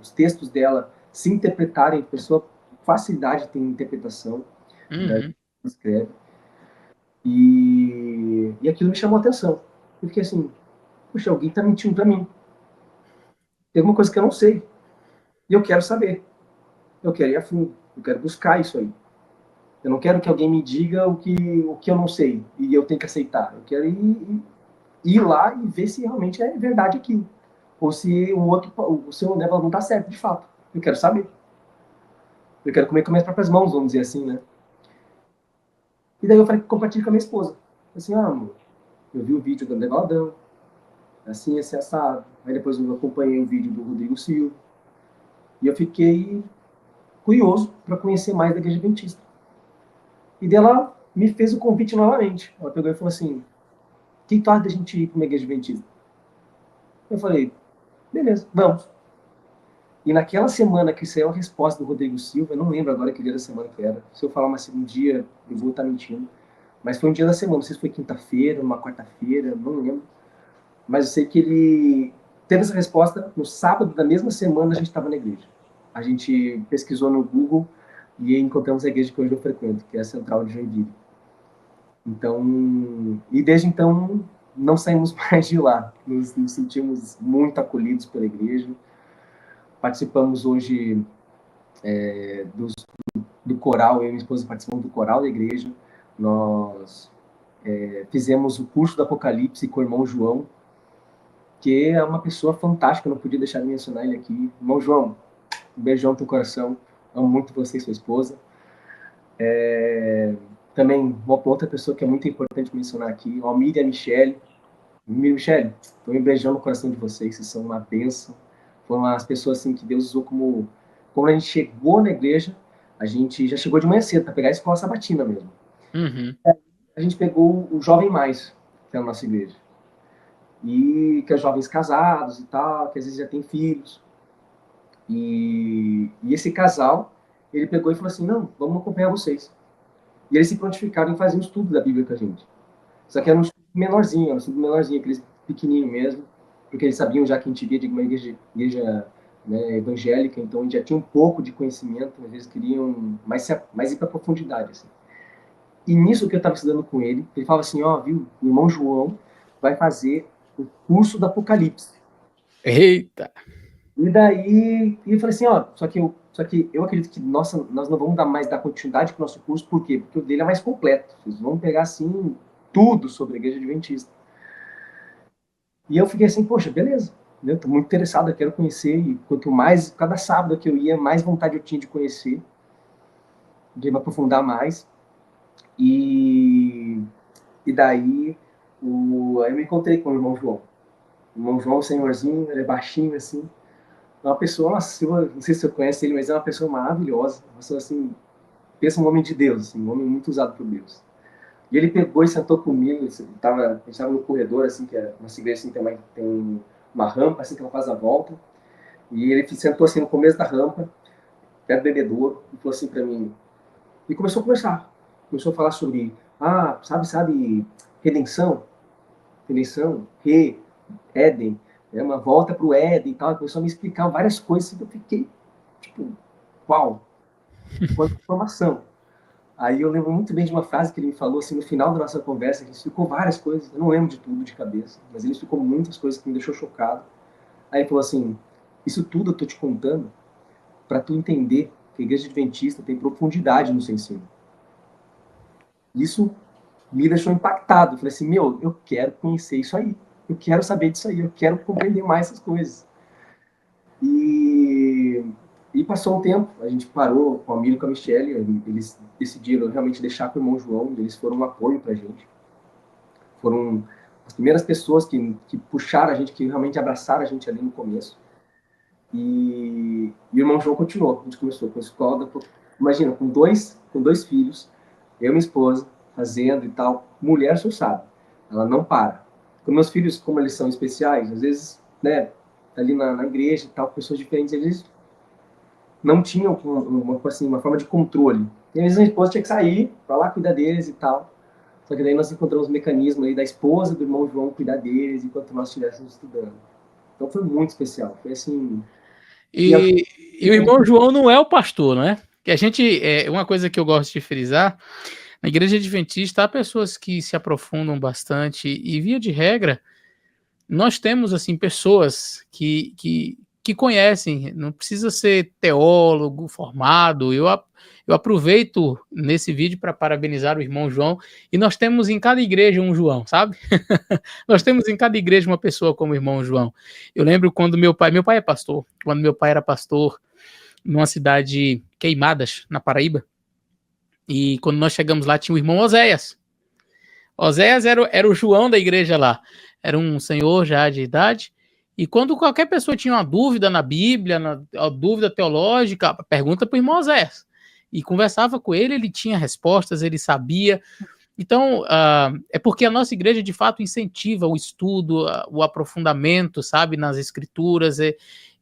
os textos dela se interpretarem, a pessoa facilidade tem interpretação da Uhum. escreve. E aquilo me chamou a atenção. Eu fiquei assim, puxa, alguém tá mentindo para mim. Tem alguma coisa que eu não sei. E eu quero saber. Eu quero ir a fundo. Eu quero buscar isso aí. Eu não quero que alguém me diga o que eu não sei e eu tenho que aceitar. Eu quero ir lá e ver se realmente é verdade aquilo. Ou se o seu André não está certo, de fato. Eu quero saber. Eu quero comer com minhas próprias mãos, vamos dizer assim, né? E daí eu falei, compartilho com a minha esposa. Assim, amor, eu vi o vídeo do André Valdão, assim, assim, assado. Aí depois eu acompanhei o vídeo do Rodrigo Silva. E eu fiquei curioso para conhecer mais da Igreja Adventista. E daí ela me fez o convite novamente. Ela pegou e falou assim, o que tu acha da gente ir para uma Igreja Adventista? Eu falei, beleza, vamos. E naquela semana que saiu a resposta do Rodrigo Silva, eu não lembro agora que dia da semana que era. Se eu falar um dia, eu vou estar mentindo. Mas foi um dia da semana, não sei se foi quinta-feira, uma quarta-feira, não lembro. Mas eu sei que ele teve essa resposta no sábado da mesma semana a gente estava na igreja. A gente pesquisou no Google e encontramos a igreja que hoje eu frequento, que é a Central de Joinville. Então, e desde então não saímos mais de lá. Nos sentimos muito acolhidos pela igreja. Participamos hoje do coral, eu e minha esposa participamos do coral da igreja. Nós fizemos o curso do Apocalipse com o irmão João, que é uma pessoa fantástica, eu não podia deixar de mencionar ele aqui. Irmão João, um beijão no teu coração, amo muito você e sua esposa. Também uma outra pessoa que é muito importante mencionar aqui, a Almir e a Michele, Michele, estou me beijando no coração de vocês, vocês são uma bênção. Foram as pessoas assim que Deus usou como a gente chegou na igreja, a gente já chegou de manhã cedo para pegar a escola sabatina mesmo. Uhum. A gente pegou o Jovem Mais, que é a nossa igreja. E que é jovens casados e tal, que às vezes já tem filhos. E esse casal, ele pegou e falou assim, não, vamos acompanhar vocês. E eles se prontificaram em fazer um estudo da Bíblia com a gente. Só que era um estudo menorzinho, aqueles pequenininho mesmo, porque eles sabiam já que a gente via de uma igreja né, evangélica, então a gente já tinha um pouco de conhecimento, às vezes queriam mais ir para profundidade. Assim. E nisso que eu estava estudando com ele, ele falava assim, ó, viu, o irmão João vai fazer o curso do Apocalipse. Eita! E daí, eu falei assim, ó, só que eu acredito que nós não vamos dar continuidade para o nosso curso, por quê? Porque o dele é mais completo. Vocês vão pegar, assim, tudo sobre a Igreja Adventista. E eu fiquei assim, poxa, beleza. Eu tô muito interessado, eu quero conhecer. E quanto mais, cada sábado que eu ia, mais vontade eu tinha de conhecer, de me aprofundar mais. E daí, eu me encontrei com o irmão João. O irmão João, o senhorzinho, ele é baixinho, assim. É uma pessoa, nossa, não sei se você conhece ele, mas é uma pessoa maravilhosa. Uma pessoa, assim, pensa um homem de Deus, assim, um homem muito usado por Deus. E ele pegou e sentou comigo, a gente estava no corredor, assim, que é, nossa igreja assim, tem uma rampa, assim, que ela faz a volta. E ele sentou, assim, no começo da rampa, perto do bebedouro, e falou assim para mim, e começou a conversar. Começou a falar sobre, sabe, redenção, Éden, é uma volta para o Éden e tal. Começou a me explicar várias coisas que eu fiquei, tipo, uau, quanta informação. Aí eu lembro muito bem de uma frase que ele me falou assim no final da nossa conversa, que ele explicou várias coisas, eu não lembro de tudo de cabeça, mas ele explicou muitas coisas que me deixou chocado. Aí ele falou assim, isso tudo eu tô te contando para tu entender que a igreja adventista tem profundidade no seu ensino. Isso me deixou impactado. Eu falei assim, meu, eu quero conhecer isso aí. Eu quero saber disso aí, eu quero compreender mais essas coisas. E, e passou um tempo, a gente parou com a Miriam e com a Michelle, eles decidiram realmente deixar com o irmão João, eles foram um apoio pra gente. Foram as primeiras pessoas que puxaram a gente, que realmente abraçaram a gente ali no começo. E o irmão João continuou, a gente começou com a escola, imagina, com dois filhos, eu e minha esposa, fazendo e tal. Mulher, você sabe, ela não para. Com meus filhos, como eles são especiais, às vezes, né, ali na igreja e tal, pessoas diferentes, eles não tinham uma forma de controle. E às vezes a esposa tinha que sair para lá cuidar deles e tal. Só que daí nós encontramos o mecanismo aí da esposa do irmão João cuidar deles enquanto nós estivéssemos estudando. Então foi muito especial. Foi assim. E o irmão João não é o pastor, né? Que a gente, uma coisa que eu gosto de frisar, na igreja adventista há pessoas que se aprofundam bastante e, via de regra, nós temos, assim, pessoas que conhecem, não precisa ser teólogo formado. Eu aproveito nesse vídeo para parabenizar o irmão João, e nós temos em cada igreja um João, sabe? Nós temos em cada igreja uma pessoa como o irmão João. Eu lembro quando meu pai é pastor, quando meu pai era pastor numa cidade Queimadas, na Paraíba, e quando nós chegamos lá tinha o irmão Oséias. Oséias era o João da igreja lá, era um senhor já de idade, e quando qualquer pessoa tinha uma dúvida na Bíblia, uma dúvida teológica, pergunta para o irmão Oséias. E conversava com ele, ele tinha respostas, ele sabia. Então, é porque a nossa igreja, de fato, incentiva o estudo, o aprofundamento, sabe, nas escrituras,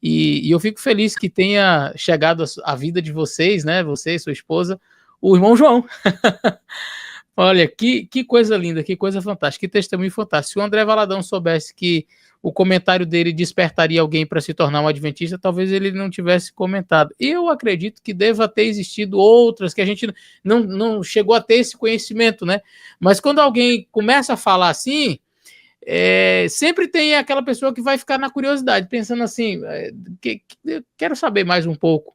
e eu fico feliz que tenha chegado à vida de vocês, né, você e sua esposa, o irmão João. Olha, que coisa linda, que coisa fantástica, que testemunho fantástico. Se o André Valadão soubesse que o comentário dele despertaria alguém para se tornar um adventista, talvez ele não tivesse comentado. Eu acredito que deva ter existido outras, que a gente não chegou a ter esse conhecimento, né? Mas quando alguém começa a falar assim, sempre tem aquela pessoa que vai ficar na curiosidade, pensando assim, quero saber mais um pouco.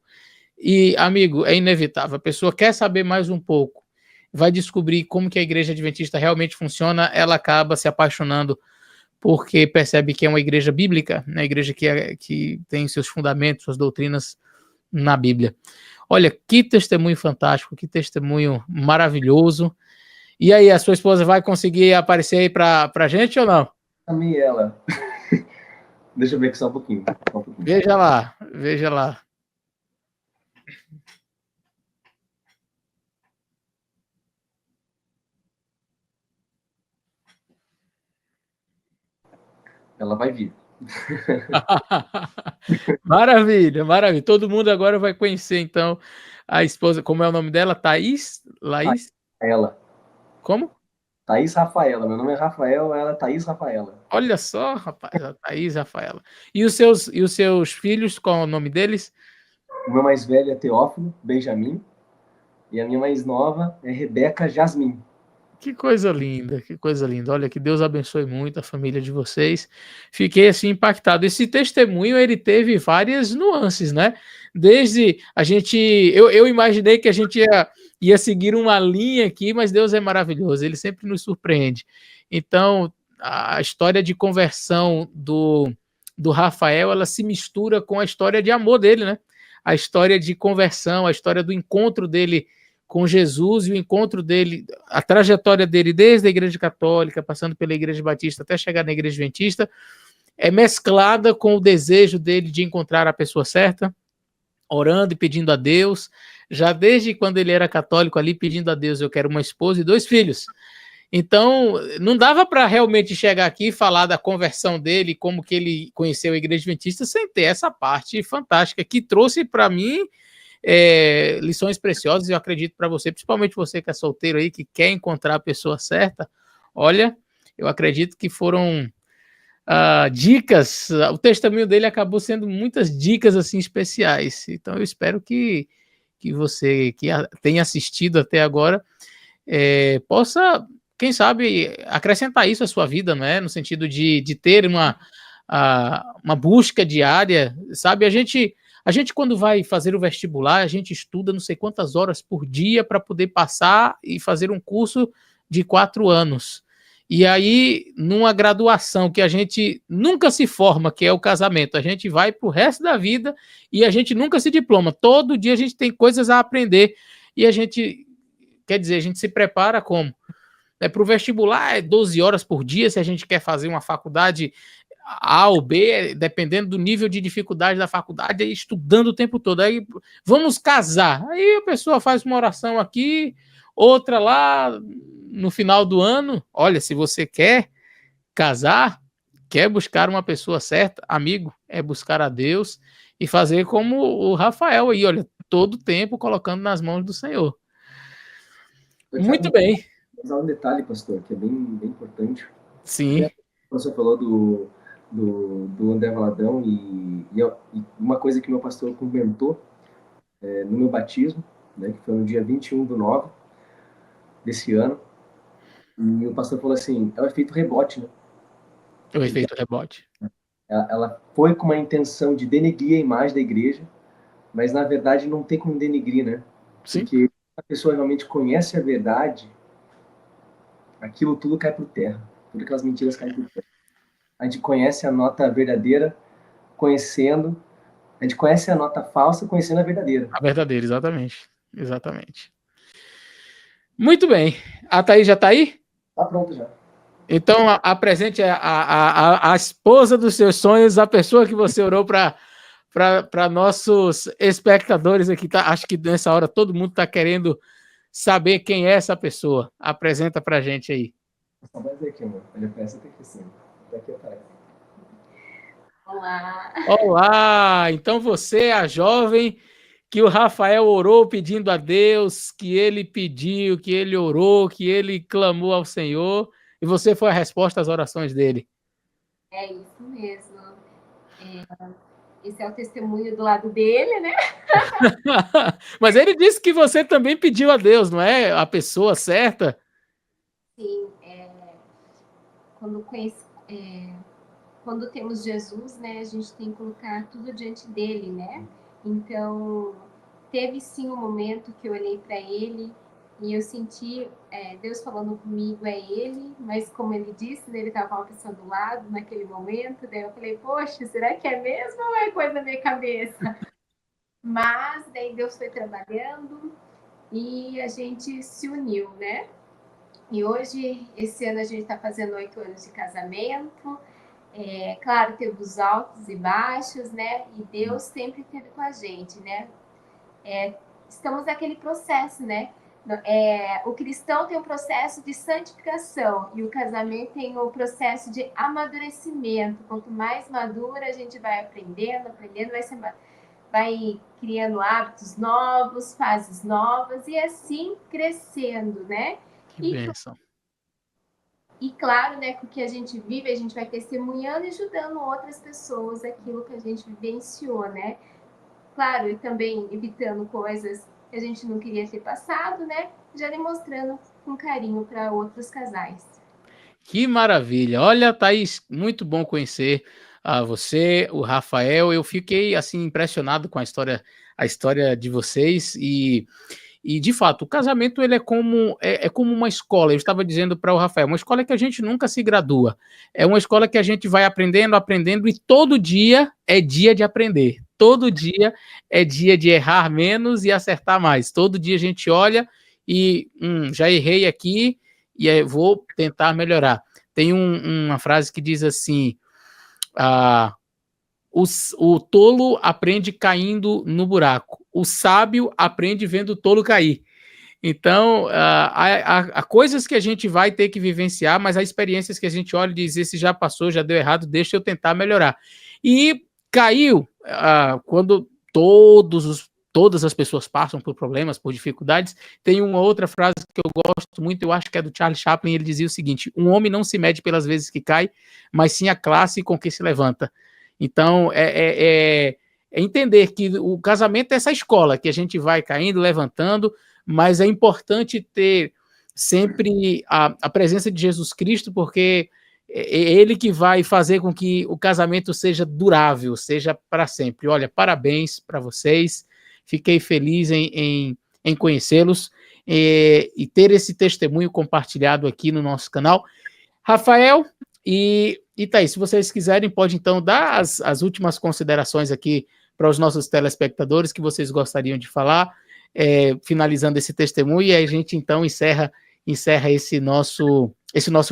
E, amigo, é inevitável, a pessoa quer saber mais um pouco, vai descobrir como que a igreja adventista realmente funciona, ela acaba se apaixonando porque percebe que é uma igreja bíblica, né, uma igreja que tem seus fundamentos, suas doutrinas na Bíblia. Olha, que testemunho fantástico, que testemunho maravilhoso. E aí, a sua esposa vai conseguir aparecer aí pra gente ou não? Amei ela. Deixa eu ver aqui só um pouquinho. Só um pouquinho. Veja lá, veja lá. Ela vai vir. Maravilha, maravilha. Todo mundo agora vai conhecer, então, a esposa. Como é o nome dela? Thaís? Laís? Ela. Como? Thaís Rafaela. Meu nome é Rafael, ela é Thaís Rafaela. Olha só, rapaz, a Thaís, Rafaela. E os seus filhos, qual é o nome deles? O meu mais velho é Teófilo Benjamin. E a minha mais nova é Rebeca Jasmin. Que coisa linda, que coisa linda. Olha, que Deus abençoe muito a família de vocês. Fiquei assim impactado. Esse testemunho ele teve várias nuances, né? Desde a gente, eu imaginei que a gente ia seguir uma linha aqui, mas Deus é maravilhoso, ele sempre nos surpreende. Então, a história de conversão do Rafael, ela se mistura com a história de amor dele, né? A história de conversão, a história do encontro dele com Jesus e o encontro dele, a trajetória dele desde a Igreja Católica, passando pela Igreja Batista até chegar na Igreja Adventista, é mesclada com o desejo dele de encontrar a pessoa certa, orando e pedindo a Deus, já desde quando ele era católico ali, pedindo a Deus, eu quero uma esposa e 2 filhos. Então, não dava para realmente chegar aqui e falar da conversão dele, como que ele conheceu a Igreja Adventista, sem ter essa parte fantástica que trouxe para mim lições preciosas, eu acredito para você, principalmente você que é solteiro aí, que quer encontrar a pessoa certa. Olha, eu acredito que foram dicas, o testemunho dele acabou sendo muitas dicas assim especiais. Então eu espero que você que tenha assistido até agora possa, quem sabe, acrescentar isso à sua vida, não é? No sentido de ter uma busca diária, sabe? A gente, quando vai fazer o vestibular, a gente estuda não sei quantas horas por dia para poder passar e fazer um curso de 4 anos. E aí, numa graduação que a gente nunca se forma, que é o casamento, a gente vai para o resto da vida e a gente nunca se diploma. Todo dia a gente tem coisas a aprender e a gente, quer dizer, a gente se prepara como? Para o vestibular é 12 horas por dia, se a gente quer fazer uma faculdade A ou B, dependendo do nível de dificuldade da faculdade, aí estudando o tempo todo. Aí vamos casar. Aí a pessoa faz uma oração aqui, outra lá no final do ano. Olha, se você quer casar, quer buscar uma pessoa certa, amigo, é buscar a Deus e fazer como o Rafael aí, olha, todo o tempo colocando nas mãos do Senhor. Eu Muito quero bem. usar um detalhe, pastor, que é bem importante. Sim. Você falou do André Valadão e uma coisa que meu pastor comentou no meu batismo, né, que foi no dia 21/9 desse ano, e o pastor falou assim, é o efeito rebote, né? O Então, efeito rebote. ela foi com uma intenção de denegrir a imagem da igreja, mas na verdade não tem como denegrir, né? Sim, Porque a pessoa realmente conhece a verdade, aquilo tudo cai por terra. Todas aquelas mentiras caem por terra. A gente conhece a nota verdadeira conhecendo, a gente conhece a nota falsa conhecendo a verdadeira. a verdadeira, exatamente. Exatamente. Muito bem. A Thaís já está aí? Tá pronto já. Então, apresente a esposa dos seus sonhos, a pessoa que você orou para nossos espectadores aqui. Tá? Acho que nessa hora todo mundo está querendo saber quem é essa pessoa. Apresenta para a gente aí. Só vai ver aqui, amor. Olha pra essa aqui assim. Daqui atrás. Olá. Olá! Então você é a jovem que o Rafael orou pedindo a Deus, que ele pediu, que ele orou, que ele clamou ao Senhor, e você foi a resposta às orações dele. É isso mesmo. Esse é o testemunho do lado dele, né? Mas ele disse que você também pediu a Deus, não é? A pessoa certa. Sim, quando, quando temos Jesus, né, a gente tem que colocar tudo diante dele, né? Então, teve sim um momento que eu olhei para ele e eu senti Deus falando comigo, é ele, mas como ele disse, né, ele estava com uma pessoa do lado naquele momento, daí eu falei, poxa, será que é mesmo ou é coisa da minha cabeça? Mas daí Deus foi trabalhando e a gente se uniu, né? E hoje, esse ano, a gente está fazendo 8 anos de casamento. Claro, teve os altos e baixos, né? E Deus sempre esteve com a gente, né? Estamos naquele processo, né? O cristão tem um processo de santificação e o casamento tem um processo de amadurecimento. Quanto mais madura a gente vai aprendendo, vai criando hábitos novos, fases novas e assim crescendo, né? Que bênção. E claro, né, com o que a gente vive, a gente vai testemunhando e ajudando outras pessoas aquilo que a gente vivenciou, né? Claro, e também evitando coisas que a gente não queria ter passado, né? Já demonstrando com carinho para outros casais. Que maravilha. Olha, Thaís, muito bom conhecer você, o Rafael. Eu fiquei assim impressionado com a história de vocês e de fato, o casamento ele é como uma escola. Eu estava dizendo para o Rafael, uma escola que a gente nunca se gradua. É uma escola que a gente vai aprendendo, aprendendo, e todo dia é dia de aprender. Todo dia é dia de errar menos e acertar mais. Todo dia a gente olha e já errei aqui e vou tentar melhorar. Tem uma frase que diz assim: ah, o tolo aprende caindo no buraco, o sábio aprende vendo o tolo cair. Então, há coisas que a gente vai ter que vivenciar, mas há experiências que a gente olha e diz: esse já passou, já deu errado, deixa eu tentar melhorar. E caiu quando todas as pessoas passam por problemas, por dificuldades. Tem uma outra frase que eu gosto muito, eu acho que é do Charlie Chaplin, ele dizia o seguinte: um homem não se mede pelas vezes que cai, mas sim a classe com que se levanta. Então, é entender que o casamento é essa escola que a gente vai caindo, levantando, mas é importante ter sempre a presença de Jesus Cristo, porque é ele que vai fazer com que o casamento seja durável, seja para sempre. Olha, parabéns para vocês, fiquei feliz em conhecê-los e ter esse testemunho compartilhado aqui no nosso canal. Rafael e Thaís, se vocês quiserem, pode então dar as últimas considerações aqui para os nossos telespectadores que vocês gostariam de falar, finalizando esse testemunho, e aí a gente então encerra esse nosso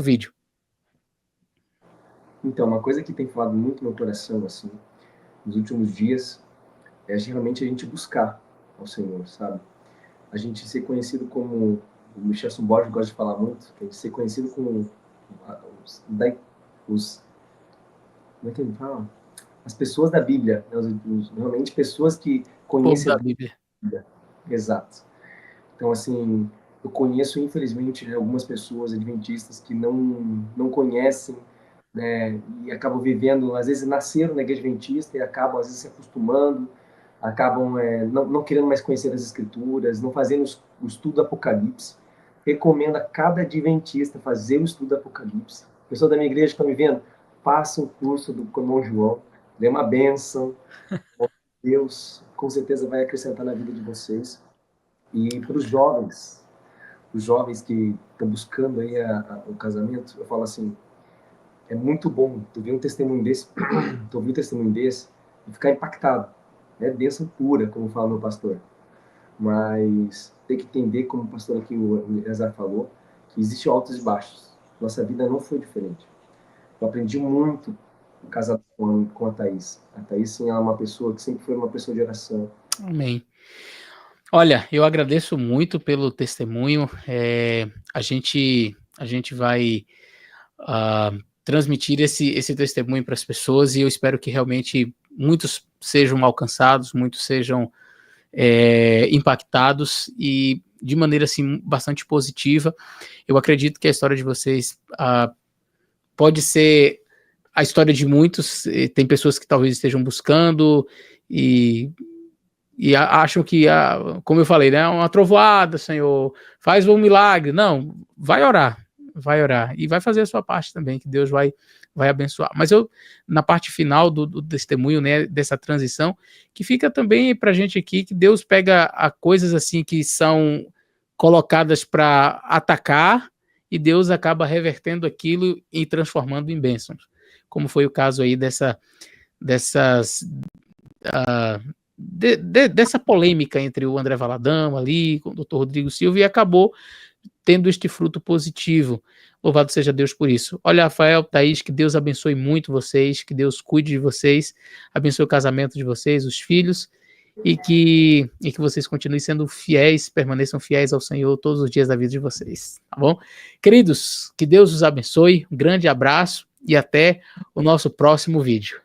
vídeo. Então, uma coisa que tem falado muito no meu coração, assim, nos últimos dias, é geralmente a gente buscar ao Senhor, sabe? A gente ser conhecido como, o Michel Borges gosta de falar muito, que a gente ser conhecido como como é que ele fala? As pessoas da Bíblia, né? Realmente pessoas que conhecem a Bíblia. Exato. Então, assim, eu conheço, infelizmente, algumas pessoas adventistas que não conhecem, né, e acabam vivendo, às vezes nasceram na igreja adventista e acabam, às vezes, se acostumando, acabam não querendo mais conhecer as escrituras, não fazendo o estudo do Apocalipse. Recomendo a cada adventista fazer o estudo do Apocalipse. A pessoa da minha igreja que está me vendo, faça um curso do irmão João, dê uma bênção. Deus, com certeza, vai acrescentar na vida de vocês. E para os jovens que estão buscando aí o casamento, eu falo assim, é muito bom tu ver um testemunho desse, tu ouvir um testemunho desse e ficar impactado. É bênção pura, como fala meu pastor. Mas tem que entender, como o pastor aqui, o Eleazar falou, que existe altos e baixos. Nossa vida não foi diferente. Eu aprendi muito casado com a Thaís. A Thaís, sim, ela é uma pessoa que sempre foi uma pessoa de oração. Amém. Olha, eu agradeço muito pelo testemunho. A gente vai transmitir esse testemunho para as pessoas e eu espero que realmente muitos sejam alcançados, muitos sejam impactados e de maneira assim bastante positiva. Eu acredito que a história de vocês pode ser a história de muitos. Tem pessoas que talvez estejam buscando e acham que, como eu falei, né, uma trovoada, Senhor, faz um milagre. Não, vai orar e vai fazer a sua parte também, que Deus vai abençoar. Mas eu, na parte final do testemunho, né, dessa transição, que fica também para a gente aqui, que Deus pega coisas assim que são colocadas para atacar e Deus acaba revertendo aquilo e transformando em bênçãos, como foi o caso aí dessa polêmica entre o André Valadão ali, com o Dr. Rodrigo Silva, e acabou tendo este fruto positivo. Louvado seja Deus por isso. Olha, Rafael, Thaís, que Deus abençoe muito vocês, que Deus cuide de vocês, abençoe o casamento de vocês, os filhos, e que vocês continuem sendo fiéis, permaneçam fiéis ao Senhor todos os dias da vida de vocês, tá bom? Queridos, que Deus os abençoe, um grande abraço e até o nosso próximo vídeo.